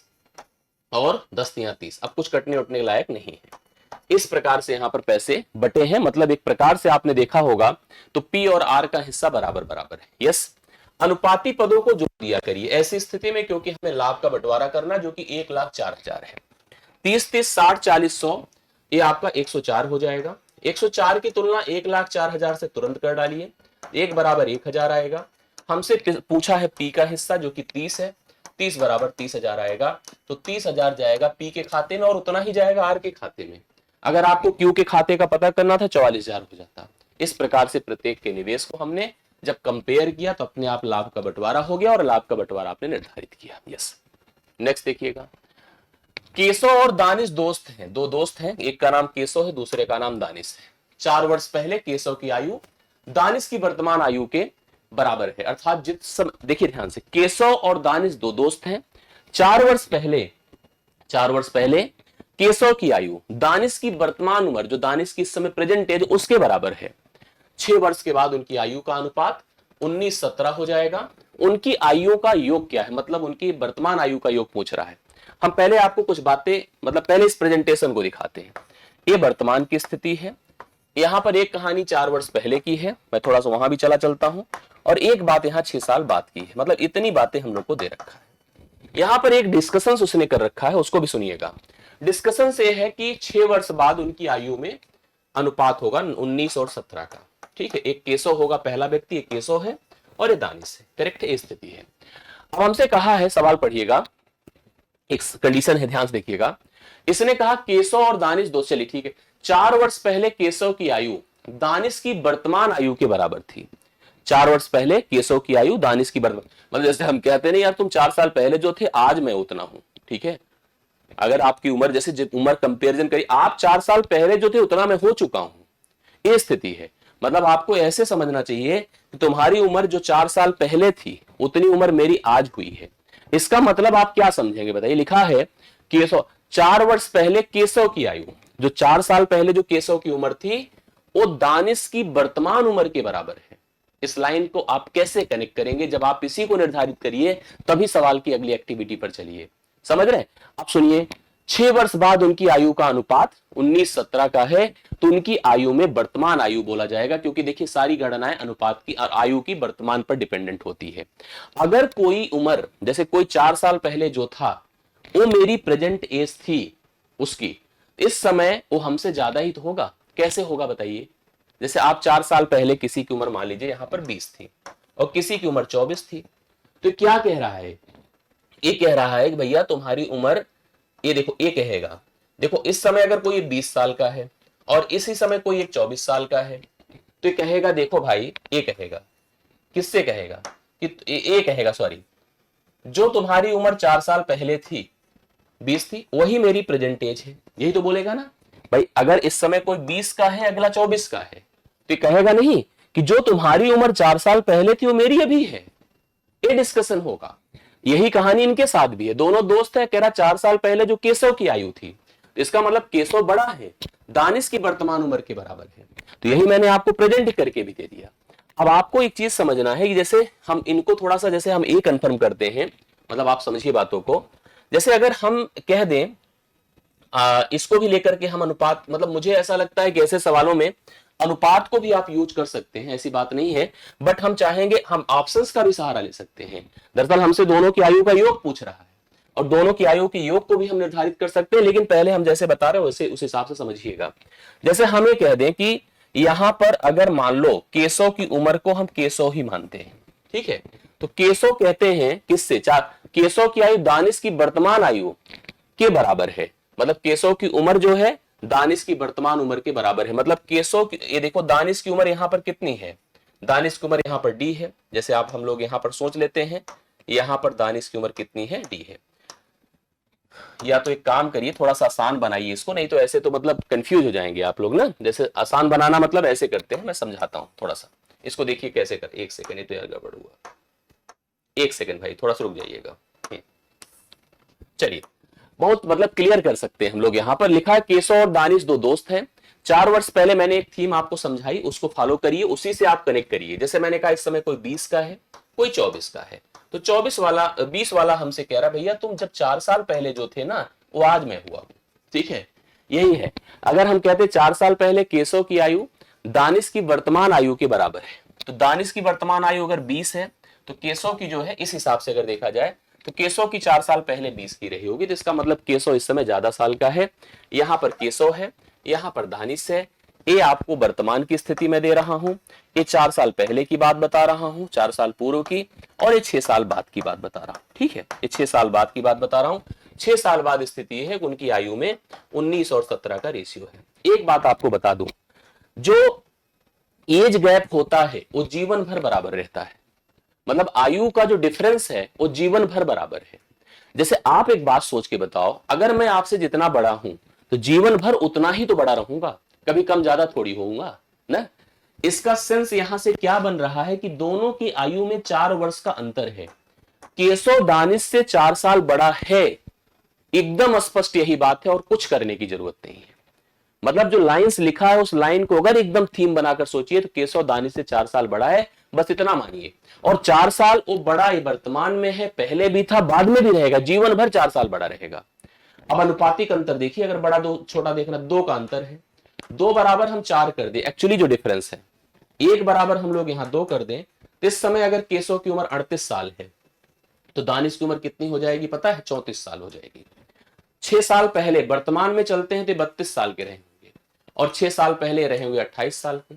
और 10 तिया 30, अब कुछ कटने उठने लायक नहीं है। इस प्रकार से यहां पर पैसे बटे हैं, मतलब एक प्रकार से आपने देखा होगा तो पी और आर का हिस्सा बराबर बराबर है, यस। अनुपाती पदों को जोड़ दिया करिए ऐसी स्थिति में, क्योंकि हमें लाभ का बंटवारा करना जो कि 1,04,000 है। 30 30 60 40 100, ये आपका 104 हो जाएगा। 104 की तुलना 1,04,000 से तुरंत कर डालिए, 1 बराबर 1,000 आएगा। हमसे पूछा है पी का हिस्सा जो कि 30 है, 30 बराबर 30,000 आएगा, तो 30,000 जाएगा पी के खाते में और उतना ही जाएगा आर के खाते में। अगर आपको क्यू के खाते का पता करना था 44,000 हो जाता। इस प्रकार से प्रत्येक के निवेश को हमने जब कंपेयर किया तो अपने आप लाभ का बंटवारा हो गया और लाभ का बंटवारा आपने निर्धारित किया, यस। नेक्स्ट देखिएगा, केशव और दानिश दोस्त हैं, दो दोस्त हैं, एक का नाम केशव है, दूसरे का नाम दानिश है। 4 वर्ष पहले केशव की आयु दानिश की वर्तमान आयु के बराबर है। अर्थात जित समय, देखिए ध्यान से, केशव और दानिश दो दोस्त हैं। 4 वर्ष पहले केशव की आयु दानिश की वर्तमान उम्र, जो दानिश की इस समय प्रेजेंट एज, उसके बराबर है। 6 वर्ष के बाद उनकी आयु का अनुपात 19-17 हो जाएगा। उनकी आयु का योग क्या है, मतलब उनकी वर्तमान आयु का योग पूछ रहा है। हम पहले आपको कुछ बातें, मतलब पहले इस प्रेजेंटेशन को दिखाते हैं। ये वर्तमान की स्थिति है। यहां पर एक कहानी 4 वर्ष पहले की है, मैं थोड़ा सा वहां भी चलता हूं, और एक बात यहां 6 साल बाद की है। मतलब इतनी बातें हम लोग को दे रखा है। यहां पर एक डिस्कशन उसने कर रखा है, उसको भी सुनिएगा। डिस्कशन से है कि 6 वर्ष बाद उनकी आयु में अनुपात होगा 19 और 17 का। ठीक है, एक केशव होगा, पहला व्यक्ति एक केशव है और ये दानिश है। करेक्ट है, स्थिति है। अब हमसे कहा है, सवाल पढ़िएगा, एक कंडीशन है, ध्यान से देखिएगा। इसने कहा केशव और दानिश दो, चलिए ठीक है, 4 वर्ष पहले केशव की आयु दानिश की वर्तमान आयु के बराबर थी। 4 वर्ष पहले केशव की आयु दानिश की वर्तमान, मतलब जैसे हम कहते नहीं यार तुम 4 साल पहले जो थे आज मैं उतना हूं। ठीक है, अगर आपकी उम्र, जैसे उम्र कंपेरिजन करी, आप 4 साल पहले जो थे उतना मैं हो चुका हूं, ये स्थिति है। मतलब आपको ऐसे समझना चाहिए कि तुम्हारी उम्र जो 4 साल पहले थी उतनी उम्र मेरी आज हुई है। इसका मतलब आप क्या समझेंगे बताइए। लिखा है केशव 4 वर्ष पहले केशव की आयु, जो 4 साल पहले जो केशव की उम्र थी वो दानिश की वर्तमान उम्र के बराबर है। इस लाइन को आप कैसे कनेक्ट करेंगे, जब आप इसी को निर्धारित करिए तभी सवाल की अगली एक्टिविटी पर चलिए। समझ रहे हैं? आप सुनिए, 6 वर्ष बाद उनकी आयु का अनुपात 19-17 का है, तो उनकी आयु में वर्तमान आयु बोला जाएगा, क्योंकि देखिए सारी गणनाएं अनुपात की आयु की वर्तमान पर डिपेंडेंट होती है। अगर कोई उम्र, जैसे कोई 4 साल पहले जो था वो मेरी प्रेजेंट एज थी उसकी, इस समय वो हमसे ज्यादा ही तो होगा। कैसे होगा बताइए। जैसे आप 4 साल पहले किसी की उम्र मान लीजिए यहां पर 20 थी और किसी की उम्र 24 थी, तो क्या कह रहा है, ये कह रहा है कि भैया तुम्हारी उम्र, ये देखो, ये कहेगा, देखो इस समय अगर कोई 20 साल का है और इसी समय कोई एक 24 साल का है, तो ये कहेगा, देखो भाई, ये कहेगा, किससे कहेगा कि ये कहेगा, सॉरी, जो तुम्हारी उम्र 4 साल पहले थी 20 थी, वही मेरी प्रेजेंट एज है। यही तो बोलेगा ना भाई। अगर इस समय कोई 20 का है, अगला 24 का है, तो ये कहेगा नहीं कि जो तुम्हारी उम्र 4 साल पहले थी वो मेरी अभी है। ये डिस्कशन होगा। यही कहानी इनके साथ भी है। दोनों दोस्त है, कह रहा 4 साल पहले जो केशव की आयु थी, तो इसका मतलब केशव बड़ा है, दानिश की वर्तमान उम्र के बराबर है। तो यही मैंने आपको प्रेजेंट करके भी दे दिया। अब आपको एक चीज समझना है कि जैसे हम इनको थोड़ा सा, जैसे हम ये कंफर्म करते हैं, मतलब आप समझिए बातों को। जैसे अगर हम कह दें इसको भी लेकर के हम अनुपात, मतलब मुझे ऐसा लगता है कि ऐसे सवालों में अनुपात को भी आप यूज कर सकते हैं, ऐसी बात नहीं है, बट हम चाहेंगे हम ऑप्शंस का भी सहारा ले सकते हैं। दरअसल हमसे दोनों की आयु का योग पूछ रहा है और दोनों की आयु के योग को भी हम निर्धारित कर सकते हैं, लेकिन पहले हम जैसे बता रहे हैं वैसे उस हिसाब से समझिएगा। जैसे हम ये कह दें कि यहां पर अगर मान लो केशव की उम्र को हम केशव ही मानते हैं, ठीक है, तो केशव कहते हैं किससे, केशव की आयु दानिश की वर्तमान आयु के बराबर है। मतलब केशव की उम्र जो है दानिश की वर्तमान उम्र के बराबर है। मतलब केशव की, ये देखो दानिश की उम्र यहां पर कितनी है, दानिश की उम्र यहां पर डी है। जैसे आप हम लोग यहां पर सोच लेते हैं, यहां पर दानिश की उम्र कितनी है, डी है। या तो एक काम करिए, थोड़ा सा आसान बनाइए इसको, नहीं तो ऐसे तो मतलब कंफ्यूज हो जाएंगे आप लोग ना। जैसे आसान बनाना मतलब ऐसे करते हैं, मैं समझाता हूं थोड़ा सा। इसको देखिए कैसे कर, एक सेकंड, ये तो यार गड़बड़ हुआ, एक सेकंड भाई, थोड़ा सा रुक जाइएगा। चलिए, बहुत मतलब क्लियर कर सकते हैं हम लोग। यहां पर लिखा है केशव और दानिश दो दोस्त हैं। 4 वर्ष पहले मैंने एक थीम आपको समझाई, उसको फॉलो करिए, उसी से आप कनेक्ट करिए। जैसे मैंने कहा इस समय कोई 20 का है, कोई 24 का है, तो 20 वाला हमसे कह रहा भैया तुम जब 4 साल पहले जो थे ना वो आज मैं हुआ हूं। ठीक है, यही है। अगर हम कहते 4 साल पहले केशव की आयु दानिश की वर्तमान आयु के बराबर है, तो दानिश की वर्तमान आयु अगर 20 है तो केशव की जो है, इस हिसाब से अगर देखा जाए तो केशव की 4 साल पहले 20 की रही होगी, तो इसका मतलब केशव इस समय ज्यादा साल का है। यहां पर केशव है, यहां पर दानिश है। ये आपको वर्तमान की स्थिति में दे रहा हूं, ये 4 साल पहले की बात बता रहा हूं, 4 साल पूर्व की, और ये 6 साल बाद की बात बता रहा हूं। ठीक है, ये 6 साल बाद की बात बता रहा हूं। 6 साल बाद स्थिति है कि उनकी आयु में 19 और 17 का रेशियो है। एक बात आपको बता दूं, जो एज गैप होता है वो जीवन भर बराबर रहता है। मतलब आयु का जो डिफरेंस है वो जीवन भर बराबर है। जैसे आप एक बात सोच के बताओ, अगर मैं आपसे जितना बड़ा हूं तो जीवन भर उतना ही तो बड़ा रहूंगा, कभी कम ज्यादा थोड़ी होऊंगा ना। इसका सेंस यहां से क्या बन रहा है कि दोनों की आयु में 4 वर्ष का अंतर है। केशव दानिश से 4 साल बड़ा है, एकदम स्पष्ट यही बात है और कुछ करने की जरूरत नहीं है। मतलब जो लाइंस लिखा है उस लाइन को अगर एकदम थीम बनाकर सोचिए तो केशव दानिश से 4 साल बड़ा है, बस इतना मानिए। और 4 साल वो बड़ा ही वर्तमान में है, पहले भी था, बाद में भी रहेगा, जीवन भर 4 साल बड़ा रहेगा। अब अनुपातिक अंतर देखिए, अगर बड़ा दो छोटा देखना, 2 का अंतर है, 2 बराबर हम 4 कर दे, एक्चुअली जो डिफरेंस है 1 बराबर हम लोग यहां 2 कर दें, इस समय अगर केशव की उम्र 38 साल है तो दानिश की उम्र कितनी हो जाएगी पता है? 34 साल हो जाएगी। 6 साल पहले वर्तमान में चलते हैं तो 32 साल के रहेंगे और 6 साल पहले रहेंगे 28 साल के।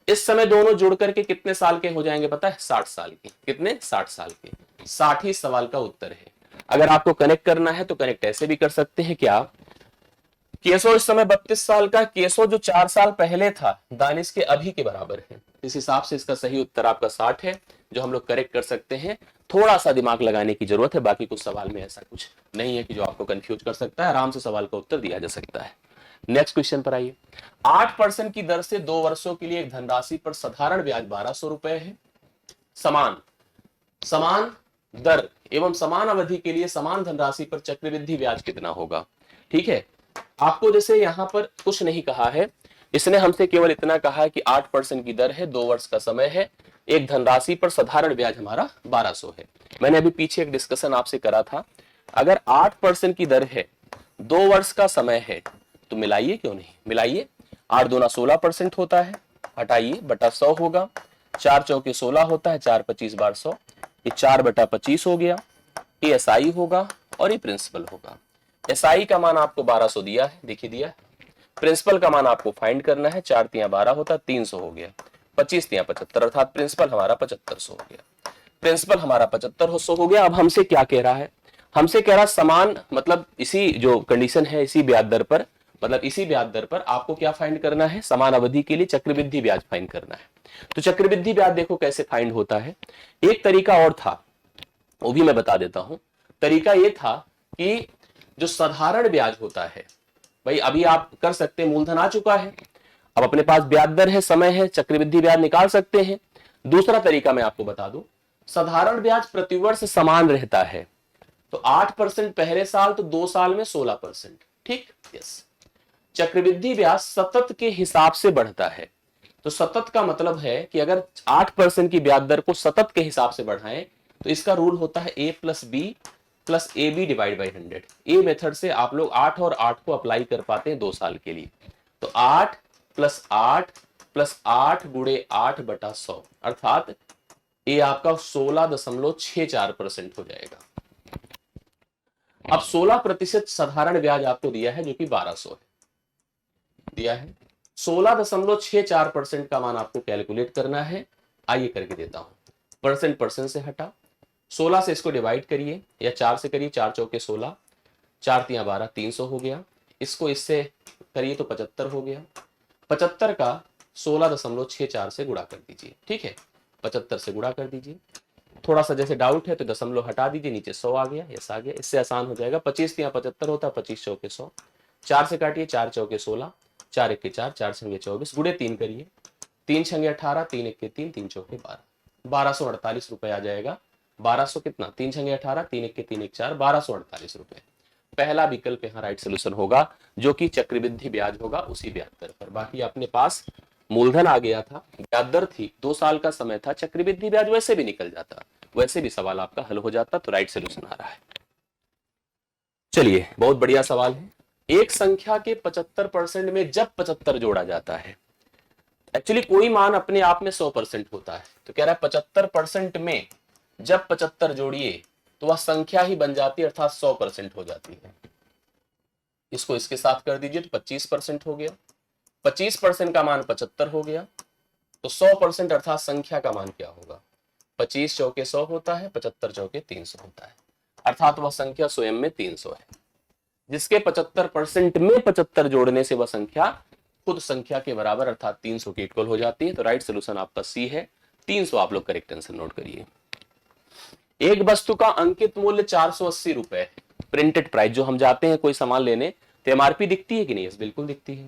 इस समय दोनों जुड़ करके कितने साल के हो जाएंगे पता है? 60 साल के। कितने? 60 साल के। 60 ही सवाल का उत्तर है। अगर आपको कनेक्ट करना है तो कनेक्ट ऐसे भी कर सकते हैं क्या, केशव इस समय 32 साल का, केशव जो 4 साल पहले था दानिश के अभी के बराबर है। इस हिसाब से इसका सही उत्तर आपका 60 है, जो हम लोग करेक्ट कर सकते हैं। थोड़ा सा दिमाग लगाने की जरूरत है, बाकी कुछ सवाल में ऐसा कुछ नहीं है कि जो आपको कंफ्यूज कर सकता है, आराम से सवाल का उत्तर दिया जा सकता है। नेक्स्ट क्वेश्चन पर आइए। 8% की दर से 2 वर्षों के लिए एक धनराशि पर साधारण ब्याज 1200 रुपए है। समान दर एवं समान अवधि के लिए समान धनराशि पर चक्रवृद्धि ब्याज कितना होगा? ठीक है, आपको जैसे यहां पर कुछ नहीं कहा है, इसने हमसे केवल इतना कहा है कि 8% की दर है, 2 वर्ष का समय है, एक धनराशि पर साधारण ब्याज हमारा 1200 है। मैंने अभी पीछे एक डिस्कशन आपसे करा था, अगर 8% की दर है, 2 वर्ष का समय है, तो मिलाइए, क्यों नहीं मिलाइए। 8 दूना 16% होता है, हटाइए, बटा 100 होगा, 4 चौके 16 होता है, 4 25 बार 100, ये 4 बटा 25 हो गया। ये एसआई होगा और ये प्रिंसिपल होगा। एसआई का मान आपको 1200 दिया है, देखिए दिया है। प्रिंसिपल का मान आपको फाइंड करना है, 4 तिया 12 होता है, 300 हो गया, 25 तिया 75, अर्थात प्रिंसिपल हमारा 7500 हो गया। प्रिंसिपल हमारा 7500 हो गया। अब हमसे क्या कह रहा है? हमसे कह रहा समान, मतलब इसी जो कंडीशन है, इसी ब्याज दर पर, मतलब इसी ब्याज दर पर आपको क्या फाइंड करना है? समान अवधि के लिए चक्रवृद्धि ब्याज फाइंड करना है। तो चक्रवृद्धि ब्याज देखो कैसे फाइंड होता है। एक तरीका और था, वो भी मैं बता देता हूं। तरीका ये था कि जो साधारण ब्याज होता है, भाई अभी आप कर सकते हैं, मूलधन आ चुका है, अब अपने पास ब्याज दर है, समय है, चक्रवृद्धि ब्याज निकाल सकते हैं। दूसरा तरीका मैं आपको बता दूं, साधारण ब्याज प्रतिवर्ष समान रहता है, तो 8% पहले साल, तो 2 साल में 16%। ठीक, यस। चक्रवृद्धि ब्याज सतत के हिसाब से बढ़ता है, तो सतत का मतलब है कि अगर 8% की ब्याज दर को सतत के हिसाब से बढ़ाएं तो इसका रूल होता है a plus B plus A B divide by 100। A method से आप लोग 8 और 8 को अप्लाई कर पाते हैं 2 साल के लिए, तो 8 प्लस 8 गुणे 8 बटा 100, अर्थात ये आपका 16.64% हो जाएगा। अब 16% साधारण ब्याज आपको दिया है, जो कि 1200 है, दिया है। 16.64% का मान आपको कैलकुलेट करना है। आइए करके देता हूं। परसेंट से हटा, 16 से इसको डिवाइड करिए या 4 से करिए, 4 चौके 16, 4 तिया 12, 300 हो गया। इसको इससे करिए तो 75 हो गया। 75 का 16.64 से गुणा कर दीजिए। ठीक है, 75 से गुणा कर दीजिए। थोड़ा सा जैसे डाउट है तो दशमलव हटा दीजिए, नीचे 100 आ गया, यस आ गया। इससे आसान हो जाएगा। 25 तिया 75 होता है, 25 चौके 100, 4 से काटिए, 4 चौके 16, 4 एक के 4, 4 छंगे 24, गुणे 3 करिए, 3 छंगे 18, 3 एक के 3, 3 चौके 12, 1248 रुपए आ जाएगा। 1200 कितना? 3 छंगे 18, 3 एक के 3 एक 4, 1248 रुपए। पहला विकल्प यहाँ राइट सोल्यूशन होगा, जो कि चक्रवृद्धि ब्याज होगा उसी ब्याज दर पर। बाकी अपने पास मूलधन आ गया था, ब्याज दर थी, 2 साल का समय था, चक्रवृद्धि ब्याज वैसे भी निकल जाता, वैसे भी सवाल आपका हल हो जाता। तो राइट सोल्यूशन आ रहा है। चलिए, बहुत बढ़िया सवाल है। एक संख्या के 75% में जब 75 जोड़ा जाता है, एक्चुअली कोई मान अपने आप में 100% होता है, तो कह रहा है 75% में जब 75 जोड़िए तो वह संख्या ही बन जाती है, अर्थात 100% हो जाती है। इसको इसके साथ कर दीजिए तो 25% हो गया। 25% का मान 75 हो गया, तो 100% अर्थात संख्या का मान क्या होगा? 25 चौके 100 होता है, 75 चौके 300 होता है, अर्थात वह संख्या स्वयं में 300 है। जिसके 75% में 75 जोड़ने से वह संख्या खुद संख्या के बराबर अर्थात 300 की इक्वल हो जाती है। तो राइट सोल्यूशन आपका सी है, 300। आप लोग करेक्ट आंसर नोट करिए। एक वस्तु का अंकित मूल्य 480 रुपए, प्रिंटेड प्राइस। जो हम जाते हैं कोई सामान लेने तो एमआरपी दिखती है कि नहीं? बिल्कुल दिखती है।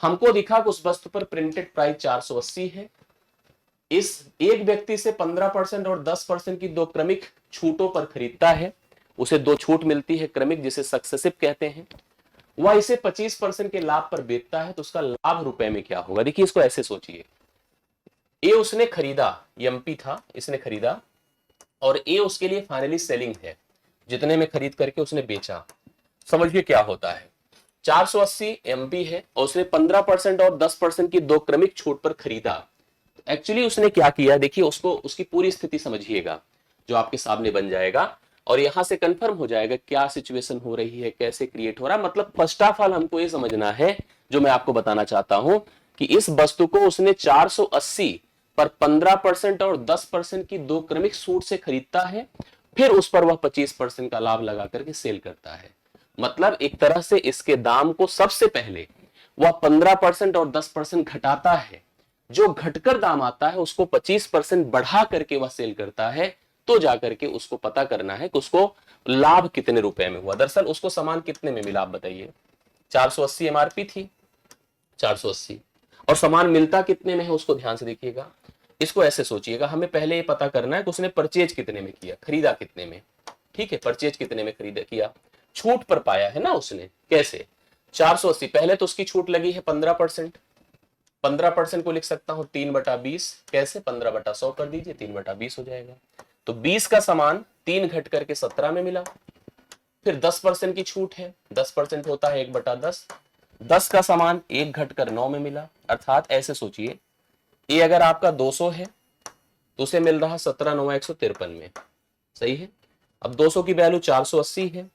हमको दिखा कि उस वस्तु पर प्रिंटेड प्राइस 480 है। इस एक व्यक्ति से 15% और 10% की 2 क्रमिक छूटों पर खरीदता है। उसे 2 छूट मिलती है क्रमिक, जिसे सक्सेसिव कहते हैं, वह इसे 25% के लाभ पर बेचता है, तो उसका लाभ रुपए में क्या होगा? देखिए इसको ऐसे सोचिए, ए उसने खरीदा, एमपी था, इसने खरीदा, और ए उसके लिए फाइनली सेलिंग है, जितने में खरीद करके उसने बेचा। समझिए क्या होता है, 480 एमपी है और उसने 15% और 10% की 2 क्रमिक छूट पर खरीदा। एक्चुअली उसने क्या किया, देखिए उसको, उसकी पूरी स्थिति समझिएगा जो आपके सामने बन जाएगा, और यहां से कंफर्म हो जाएगा क्या सिचुएशन हो रही है, कैसे क्रिएट हो रहा है। मतलब फर्स्ट ऑफ ऑल हमको ये समझना है, जो मैं आपको बताना चाहता हूं, कि इस वस्तु को उसने 480 पर 15% और 10% की 2 क्रमिक छूट से खरीदता है, फिर उस पर वह 25% का लाभ लगा करके सेल करता है। मतलब एक तरह से इसके दाम को सबसे पहले वह 15% और 10% घटाता है, जो घटकर दाम आता है उसको 25% बढ़ा करके वह सेल करता है, तो जाकर के उसको पता करना है कि उसको लाभ कितने रुपए में हुआ। दरअसल उसको सामान कितने में मिला, आप बताइए। 480 एमआरपी थी, 480, और सामान मिलता कितने में है, उसको ध्यान से देखिएगा। इसको ऐसे सोचिएगा, हमें पहले ये पता करना है कि उसने परचेज कितने में किया, खरीदा कितने में। ठीक है, परचेज कितने में खरीदा किया, छूट पर पाया है ना उसने, कैसे? 480, पहले तो उसकी छूट लगी है 15%, 15% को लिख सकता हूं 3/20, कैसे? 15/100 कर दीजिए, 3/20 हो जाएगा। तो 20 का सामान 3 घट करके 17 में मिला। फिर 10% की छूट है, 10% होता है 1/10, 10 का सामान 1 घटकर 9 में मिला। अर्थात ऐसे सोचिए, ये अगर आपका 200 है तो उसे मिल रहा 17 9 153 में, सही है। अब 200 की वैल्यू 480 है,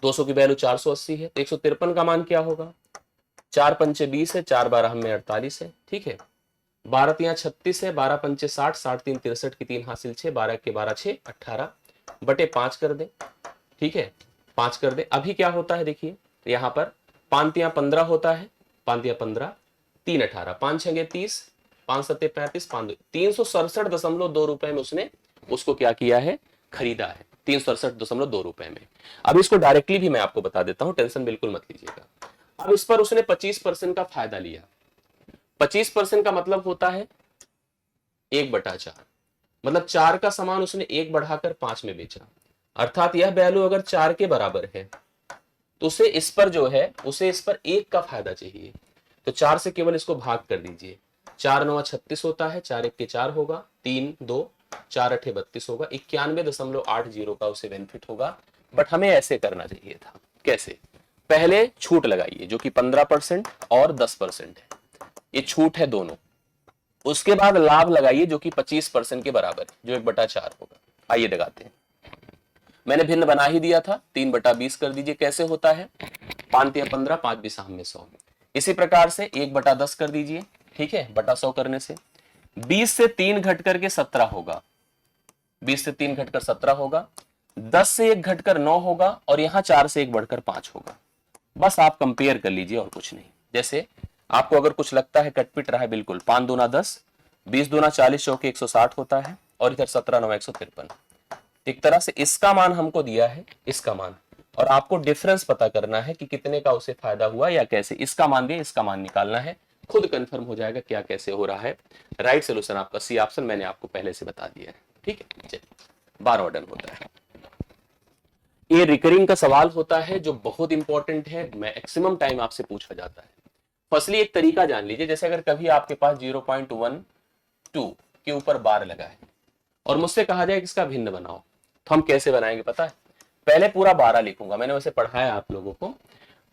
200 की वैल्यू 480 है, तो 153 का मान क्या होगा? 4 पंचे 20 है, 4 12 में 48 है, ठीक है। 12 तिया 36 है, 12 पंचे 60, 60 3 63 की 3 हासिल 6, 12 के 12 6 18 बटे 5 कर दे, ठीक है, 5 कर दे। अभी क्या होता है देखिए, यहां पर 5 तिया 15 होता है, 5 तिया 15, 3 18, 5 छंगे 30, 5 सत्ते 35, 367.2 रुपए में उसने उसको क्या किया है, खरीदा है, 367.2 रुपए में। अब इसको डायरेक्टली भी मैं आपको बता देता हूं, टेंशन बिल्कुल मत लीजिएगा। अब इस पर उसने 25% का फायदा लिया। 25% का मतलब होता है 1/4, मतलब 4 का सामान उसने 1 बढ़ाकर 5 में बेचा। अर्थात यह वैल्यू अगर 4 के बराबर है तो उसे इस पर जो है, उसे इस पर 1 का फायदा चाहिए। तो 4 से केवल इसको भाग कर दीजिए, 4 9 36 होता है, 4 1 के 4 होगा, 3 2 4 8 32 होगा, 91.80 का उसे बेनिफिट होगा। बट हमें ऐसे करना चाहिए था, कैसे? पहले छूट लगाइए जो कि 15% और 10% है, ये छूट है दोनों। उसके बाद लाभ लगाइए जो कि 25% के बराबर है, जो 1/4 होगा। आइए लगाते हैं, मैंने भिन्न बना ही दिया था, 3/20 कर दीजिए। कैसे होता है? 5 तिया 15, 5 भी साम में 100। इसी प्रकार से 1/10 कर दीजिए, ठीक है, बटा 100 करने से 20 से 3 घट करके 17 होगा, 20 से 3 घटकर 17 होगा, 10 से 1 घटकर 9 होगा, और यहां 4 से 1 बढ़कर 5 होगा। बस आप कंपेयर कर लीजिए और कुछ नहीं। जैसे आपको अगर कुछ लगता है कटपिट रहा है, बिल्कुल 5 दूना 10, 20 दूना 40, चौके 160 होता है, और इधर 17 9 153। एक तरह से इसका मान हमको दिया है, इसका मान, और आपको डिफरेंस पता करना है कि कितने का उसे फायदा हुआ या कैसे। इसका मान दिया, इसका मान निकालना है, खुद कंफर्म हो जाएगा क्या कैसे हो रहा है। राइट सोल्यूशन आपका सी ऑप्शन, मैंने आपको पहले से बता दिया है, ठीक है। चलिए 12वां डन होता है। ये रिकरिंग का सवाल होता है जो बहुत इंपॉर्टेंट है, मैक्सिमम टाइम आपसे पूछा जाता है। फर्स्टली एक तरीका जान लीजिए, जैसे अगर कभी आपके पास 0.12 के ऊपर बार लगा है और मुझसे कहा जाए कि इसका भिन्न बनाओ, तो हम कैसे बनाएंगे पता है? पहले पूरा 12 लिखूंगा, मैंने वैसे पढ़ाया आप लोगों को,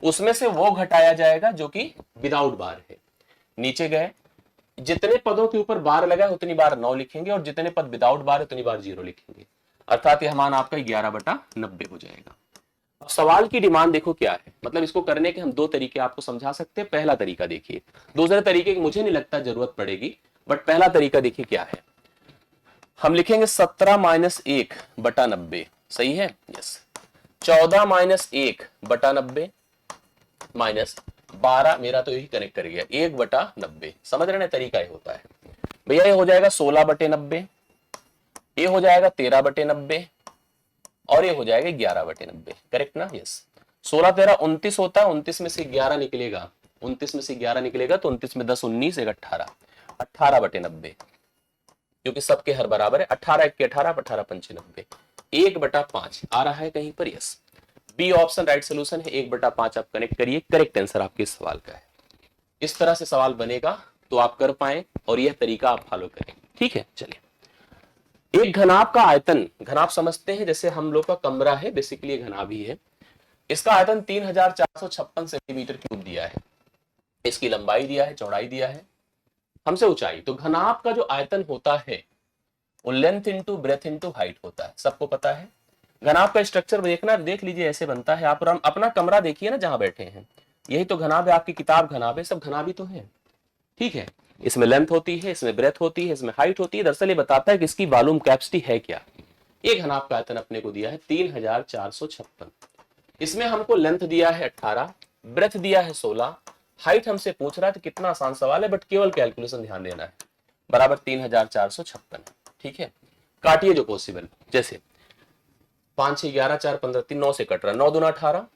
उसमें से वो घटाया जाएगा जो कि विदाउट बार है। नीचे गए, जितने पदों के ऊपर बार लगा है उतनी बार 9 लिखेंगे, और जितने पद विदाउट बार है उतनी बार 0 लिखेंगे। अर्थात यह मान आपका 11/90 हो जाएगा। अब सवाल की डिमांड देखो क्या है, मतलब इसको करने के हम 2 तरीके आपको समझा सकते हैं। पहला तरीका देखिए, दूसरे तरीके की मुझे नहीं लगता जरूरत पड़ेगी, बट पहला तरीका देखिए क्या है। हम लिखेंगे 17-1/90, सही है, यस। 14-1/90 माइनस 12, मेरा तो यही कनेक्ट कर गया, 1/90। समझ रहे ना, तरीका ये होता है भैया। ये हो जाएगा 16/90, ये हो जाएगा 13/90, और ये हो जाएगा 11/90, करेक्ट ना, यस। 16 13 29 होता है, 29 में से 11 निकलेगा, 29 में से 11 निकलेगा तो 29 में 10 19 1 18, 18/90, क्योंकि सबके हर बराबर है। 18 1 के 18, 18 पंचे 90, 1/5 आ रहा है कहीं पर, yes, B option right solution है। 1/5 आप कनेक्ट करिए, करेक्ट आंसर आपके इस सवाल का है। इस तरह से सवाल बनेगा तो आप कर पाए और यह तरीका आप फॉलो करें, ठीक है। चलिए, एक घनाभ का आयतन, घनाभ समझते हैं जैसे हम लोग का कमरा है, बेसिकली घनाभ ही है। इसका आयतन 3456 सेंटीमीटर क्यूब दिया है। इसकी लंबाई दिया है, चौड़ाई दिया है, हमसे ऊंचाई। तो घनाभ का जो आयतन होता है वो length into breadth into height होता है, सबको पता है। घनाभ का स्ट्रक्चर देखना, देख लीजिए ऐसे बनता है। आप अपना कमरा देखिए ना जहां बैठे हैं, यही तो घनाभ है। आपकी किताब घनाभ है, सब घनाभ ही तो है, ठीक है। इसमें लेंथ होती है, इसमें ब्रेथ होती है, इसमें हाइट होती है। दरअसल ये बताता है कि इसकी वॉल्यूम कैपेसिटी है क्या। ये घनाभ का आयतन अपने को दिया है 3456। इसमें हमको लेंथ दिया है 18, ब्रेथ दिया है 16, हाइट हमसे पूछ रहा है। तो कितना आसान सवाल है, बट केवल कैलकुलेशन ध्यान देना है। बराबर 3456, ठीक है। काटिए जो पॉसिबल, जैसे 5 6 11 4 15 3 9 से कट रहा है। 9 दूना 18,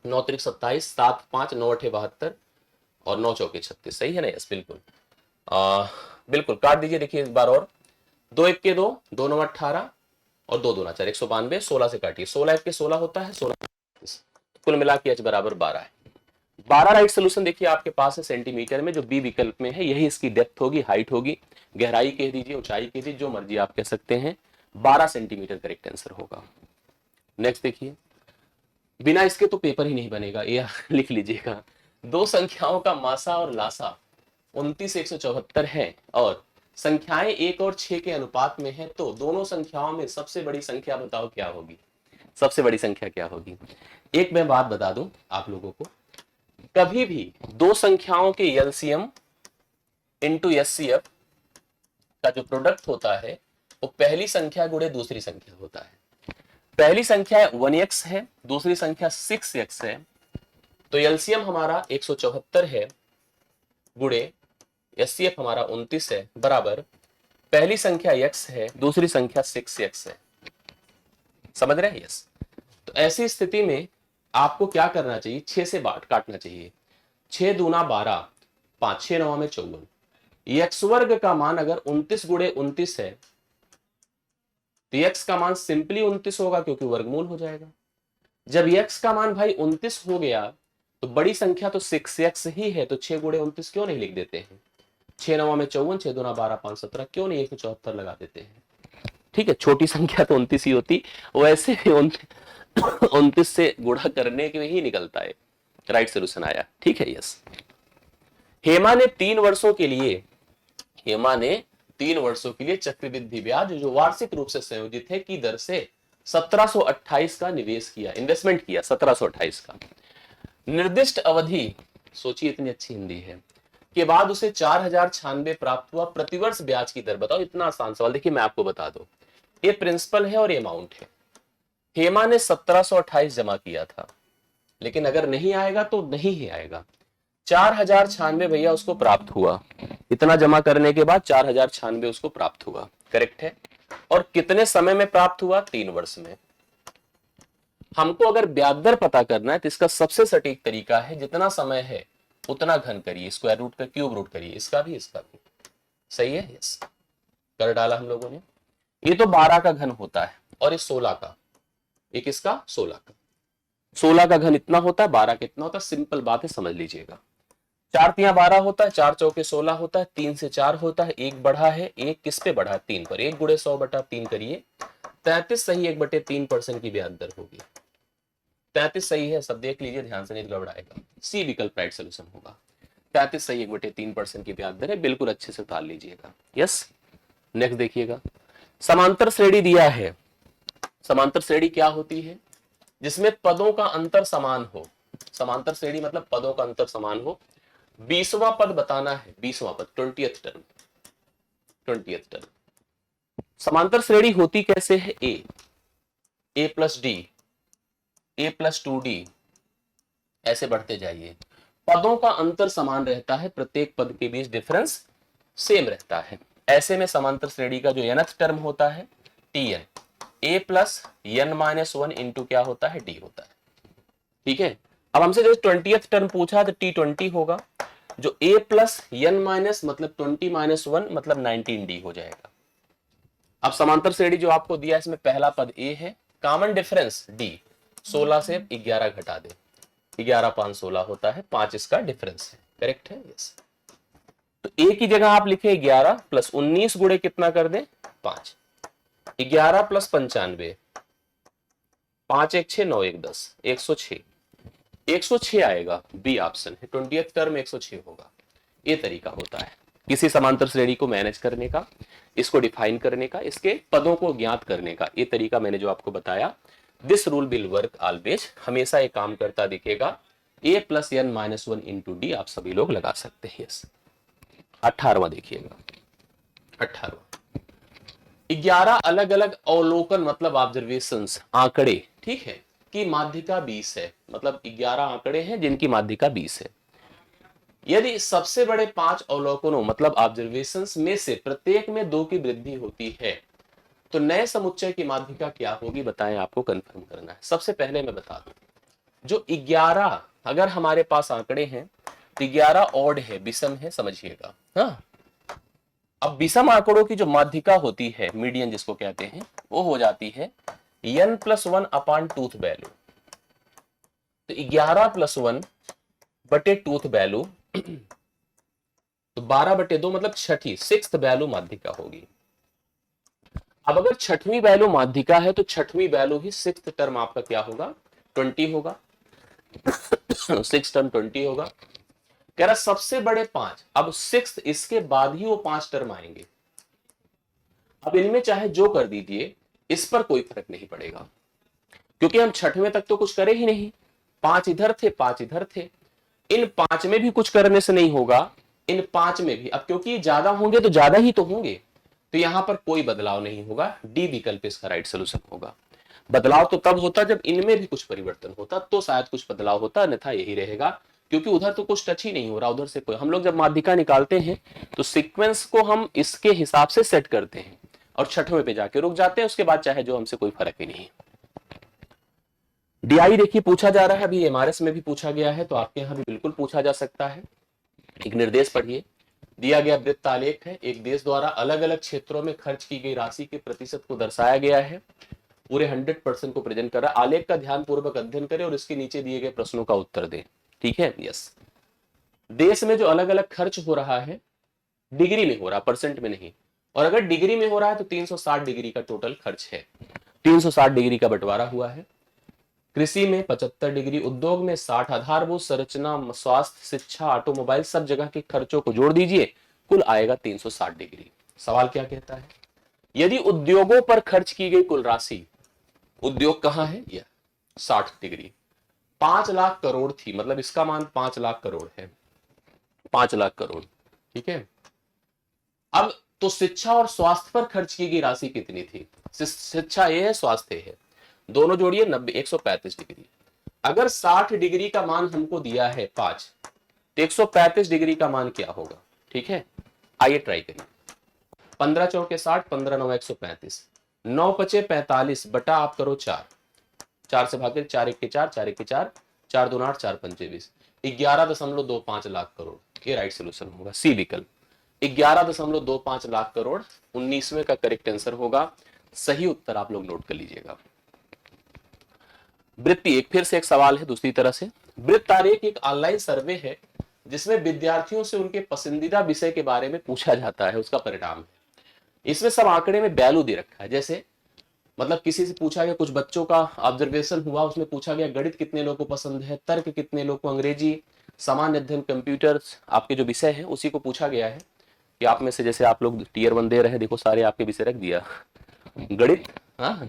9 त्रिक 27, 7 5 9 8 72 और 9 चौके 36, सही है ना? यस, बिल्कुल। बिल्कुल काट दीजिए। देखिए एक बार और, 2 1 के 2, 2 9 18 और 2 दूना 4, 192। 16 से काटिए, 16 1 के 16 होता है, 16 कुल मिला के h बराबर 12 है। 12 राइट सोल्यूशन देखिए आपके पास है सेंटीमीटर में, जो बी विकल्प में है। यही इसकी डेप्थ होगी, हाइट होगी, गहराई कह दीजिए, ऊंचाई कह दीजिए, जो मर्जी आप कह सकते हैं। 12 सेंटीमीटर करेक्ट आंसर होगा। नेक्स्ट देखिए, बिना इसके तो पेपर ही नहीं बनेगा, ये लिख लीजिएगा। दो संख्याओं का मासा और लासा 29 174 है और संख्याएं 1 और 6 के अनुपात में है, तो दोनों संख्याओं में सबसे बड़ी संख्या बताओ क्या होगी? सबसे बड़ी संख्या क्या होगी? एक मैं बात बता दूं आप लोगों को, कभी भी दो संख्याओं के एलसीएम इंटू एचसीएफ का जो प्रोडक्ट होता है वो पहली संख्या गुणे दूसरी संख्या होता है। पहली संख्या 1x है, दूसरी संख्या 6x है, तो एलसीएम हमारा 174 है गुणे एचसीएफ हमारा 29 है, बराबर पहली संख्या x है, दूसरी संख्या 6x है। समझ रहे हैं? यस। तो ऐसी स्थिति में आपको क्या करना चाहिए? 6 से काटना चाहिए। 6 दूना 12, 5 6 9 में 54। x वर्ग का मान अगर 29 गुणे 29 है तो x का मान सिंपली 29 होगा, क्योंकि वर्गमूल हो जाएगा। जब x का मान भाई 29 हो गया तो बड़ी संख्या तो 6x ही है, तो 6 गुणे 29 क्यों नहीं लिख देते हैं? 6 9 में 54, 6 दूना 12, 5 17, क्यों नहीं 174 लगा देते हैं? ठीक है, छोटी संख्या तो 29 ही होती, वैसे भी 29 से गुणा करने के ही निकलता है। राइट सोल्यूशन आया, ठीक है। यस। हेमा ने 3 वर्षों के लिए चक्रवृद्धि ब्याज जो वार्षिक रूप से संयोजित है की दर से 1728 का निवेश किया, इन्वेस्टमेंट किया 1728 का। निर्दिष्ट अवधि, सोचिए इतनी अच्छी हिंदी है, के बाद उसे 4096 प्राप्त हुआ। प्रतिवर्ष ब्याज की दर बताओ। इतना आसान सवाल। देखिए मैं आपको बता दूं, ये प्रिंसिपल है और ये अमाउंट है। हेमा ने 1728 जमा किया था, लेकिन अगर नहीं आएगा तो नहीं ही आएगा। 4096 भैया उसको प्राप्त हुआ। इतना जमा करने के बाद 4096 उसको प्राप्त हुआ, करेक्ट है। और कितने समय में प्राप्त हुआ? 3 वर्ष में। हमको अगर ब्याज दर पता करना है तो इसका सबसे सटीक तरीका है, जितना समय है उतना घन करिए, स्क्वायर रूट का क्यूब रूट करिए, इसका भी इसका भी। सही है? यस, कर डाला हम लोगों ने। ये तो 12 का घन होता है और ये 16 का, एक इसका 16 का। 16 का घन इतना होता है, 12 कितना होता है? सिंपल बात है, समझ लीजिएगा। 4 तिया 12 होता है, 4 चौके 16 होता है, 3 से 4 होता है, एक बढ़ा है, एक किस पे बढ़ा? 3 पर। 1 गुणे 100/3 करिए, 33 सही 1/3% की ब्याज दर होगी। 33 सही है, सब देख लीजिए ध्यान से, नहीं गड़बड़ाएगा। सी विकल्प राइट सोल्यूशन होगा। 33 सही 1/3% की ब्याज दर है, बिल्कुल अच्छे से उतार लीजिएगा। यस। नेक्स्ट देखिएगा, समांतर श्रेणी दिया है। समांतर श्रेणी क्या होती है? जिसमें पदों का अंतर समान हो। समांतर श्रेणी मतलब पदों का अंतर समान हो। 20वां पद बताना है, 20वां पद, 20th टर्म। समांतर श्रेणी होती कैसे है? ए प्लस डी, ए प्लस 2d, ऐसे बढ़ते जाइए। पदों का अंतर समान रहता है, प्रत्येक पद के बीच डिफरेंस सेम रहता है। ऐसे में समांतर श्रेणी का जो nth टर्म होता है tn, a plus n-1 into क्या होता है? d होता है। ठीक है। अब हमसे जो 20th टर्म पूछा तो t20 होगा, जो a प्लस n माइनस मतलब 20 - 1 मतलब 19d हो जाएगा। अब समांतर श्रेणी जो आपको दिया है इसमें पहला पद ए है, कॉमन डिफरेंस डी, 16 से 11 घटा दे, 11 5 16 होता है, 5 इसका डिफरेंस है, करेक्ट है, यस। तो ए की जगह आप लिखे 11 प्लस 19 गुणे कितना कर दे 5, 11 प्लस 95, 5 1 6 9 1 10, 106, 106 आएगा, बी ऑप्शन है, 20th टर्म 106 होगा। ये तरीका होता है किसी समांतर श्रेणी को मैनेज करने का, इसको डिफाइन करने का, इसके पदों को ज्ञात करने का। ये तरीका मैंने जो आपको बताया, this rule will work always, हमेशा ये काम करता दिखेगा। a plus N minus 1 into D आप सभी लोग लगा सकते हैं। यस, 18वां देखिएगा, 18वां, 11 अलग अलग अवलोकन मतलब ऑब्जर्वेशंस, आंकड़े, ठीक है, की माध्यिका 20 है, मतलब 11 आंकड़े हैं जिनकी माध्यिका 20 है। यदि सबसे बड़े 5 अवलोकनों मतलब ऑब्जर्वेशंस में से प्रत्येक में 2 की वृद्धि होती है तो नए समुच्चय की माध्यिका क्या होगी, बताएं, आपको कंफर्म करना है। सबसे पहले मैं बता दूं, जो 11 अगर हमारे पास आंकड़े हैं तो 11 ऑड है, विषम है, समझिएगा। हाँ, अब विषम आंकड़ों की जो माध्यिका होती है, मीडियन जिसको कहते हैं, वो हो जाती है n+1 अपॉन टूथ वैल्यू। तो 11+1 बटे टूथ वैल्यू, तो 12/2 मतलब छठी, 6th वैल्यू माध्यिका होगी। अब अगर छठवीं वैल्यू माध्यिका है तो छठवीं वैल्यू ही 6th टर्म आपका क्या होगा, 20 होगा। 6 टर्म 20 होगा। कह रहा सबसे बड़े 5, अब 6th इसके बाद ही वो 5 टर्म आएंगे। अब इनमें चाहे जो कर दीजिए, इस पर कोई फर्क नहीं पड़ेगा, क्योंकि हम छठवें तक तो कुछ करे ही नहीं, 5 इधर थे 5 इधर थे, इन 5 में भी कुछ करने से नहीं होगा, इन 5 में भी, अब क्योंकि ज्यादा होंगे तो ज्यादा ही तो होंगे, तो यहां पर कोई बदलाव नहीं होगा, डी विकल्प इसका राइट सोल्यूशन होगा। बदलाव तो तब होता जब इनमें भी कुछ परिवर्तन होता, तो शायद कुछ बदलाव होता, अन्यथा यही रहेगा, क्योंकि उधर तो कुछ टच ही नहीं हो रहा, उधर से कोई। हम लोग जब माध्यिका निकालते हैं तो सीक्वेंस को हम इसके हिसाब से सेट करते हैं और छठवें पे जाके रुक जाते हैं, उसके बाद चाहे जो, हमसे कोई फर्क ही नहीं। डीआई देखिए पूछा जा रहा है, अभी एमआरएस में भी पूछा गया है, तो आपके यहां भी बिल्कुल पूछा जा सकता है। एक निर्देश पढ़िए, दिया गया वृत्त आलेख है, एक देश द्वारा अलग अलग क्षेत्रों में खर्च की गई राशि के प्रतिशत को दर्शाया गया है, पूरे 100% को प्रेजेंट कर रहा है। आलेख का ध्यान पूर्वक अध्ययन करें और इसके नीचे दिए गए प्रश्नों का उत्तर दें, ठीक है। यस, देश में जो अलग अलग खर्च हो रहा है, डिग्री में हो रहा, परसेंट में नहीं, और अगर डिग्री में हो रहा है तो 360 डिग्री का टोटल खर्च है, 360 डिग्री का बंटवारा हुआ है। कृषि में 75 डिग्री, उद्योग में 60, आधारभूत संरचना, स्वास्थ्य, शिक्षा, ऑटोमोबाइल, सब जगह के खर्चों को जोड़ दीजिए, कुल आएगा 360 डिग्री। सवाल क्या कहता है, यदि उद्योगों पर खर्च की गई कुल राशि, उद्योग कहां है, यह 60 डिग्री, 5 लाख करोड़ थी, मतलब इसका मान 5 लाख करोड़ है, 5 लाख करोड़, ठीक है। अब तो शिक्षा और स्वास्थ्य पर खर्च की गई राशि कितनी थी, शिक्षा ये है, स्वास्थ्य है, दोनों जोड़िए 90, 135 डिग्री। अगर 60 डिग्री का मान हमको दिया है 5, तो 135 डिग्री का मान क्या होगा, ठीक है। आइए ट्राई करिए, 15 चौके 60, 15 9 135, 9 पचे 45 बटा आप करो 4, 4 से भागे 4 1 के 4, 4 1 के 4, 4 2 8, 4 5 20, 11.25 लाख करोड़, ये राइट सोल्यूशन होगा, सी विकल्प, 11.25 लाख करोड़ 19वें का करेक्ट आंसर होगा। सही उत्तर आप लोग नोट कर लीजिएगा। वृत्ति एक, फिर से एक सवाल है दूसरी तरह से। वृत्त आरेख एक ऑनलाइन सर्वे है जिसमें विद्यार्थियों से उनके पसंदीदा विषय के बारे में पूछा जाता है, उसका परिणाम है। इसमें सब आंकड़े में वैल्यू दे रखा है, जैसे मतलब किसी से पूछा गया, कुछ बच्चों का ऑब्जर्वेशन हुआ, उसमें पूछा गया गणित कितने लोगों को पसंद है, तर्क कितने लोगों को, अंग्रेजी, सामान्य अध्ययन, कंप्यूटर, आपके जो विषय है उसी को पूछा गया है कि आप में से, जैसे आप लोग टीयर 1 दे रहे हैं, देखो सारे आपके विषय रख दिया, गणित, हाँ,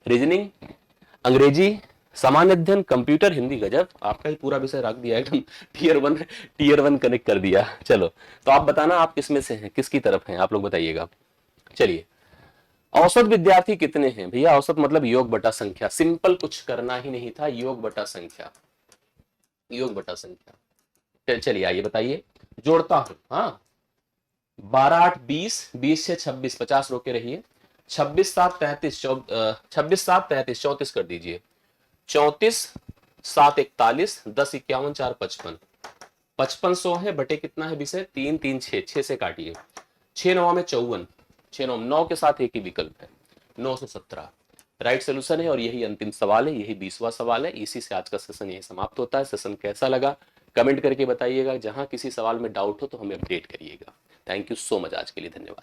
रीजनिंग, अंग्रेजी, सामान्य अध्ययन, कंप्यूटर, हिंदी, गजब, आपका ही पूरा विषय रख दिया एकदम, टीयर वन कनेक्ट कर दिया। चलो, तो आप बताना आप किसमें से हैं, किसकी तरफ हैं, आप लोग बताइएगा। चलिए, औसत विद्यार्थी कितने हैं भैया, औसत मतलब योग बटा संख्या, सिंपल, कुछ करना ही नहीं था, योग बटा संख्या, योग बटा संख्या। चलिए आइए बताइए, जोड़ता हूं, हाँ, 12 8 20, 20 से 26, 50 रोके रहिए, 26 7 33, 26 7 33, 34 कर दीजिए, 34 7 41, 10 51 4 55, 5500 है, बटे कितना है विषय, 3 3 6, 6 से काटिए, 6 9 में 54, 6 9 9 के साथ एक ही विकल्प है, 9 से 17 राइट सोल्यूशन है। और यही अंतिम सवाल है, यही 20वां सवाल है। इसी से आज का सेशन यही समाप्त होता है। सेशन कैसा लगा कमेंट करके बताइएगा। जहां किसी सवाल में डाउट हो तो हमें अपडेट करिएगा। थैंक यू सो मच, आज के लिए धन्यवाद।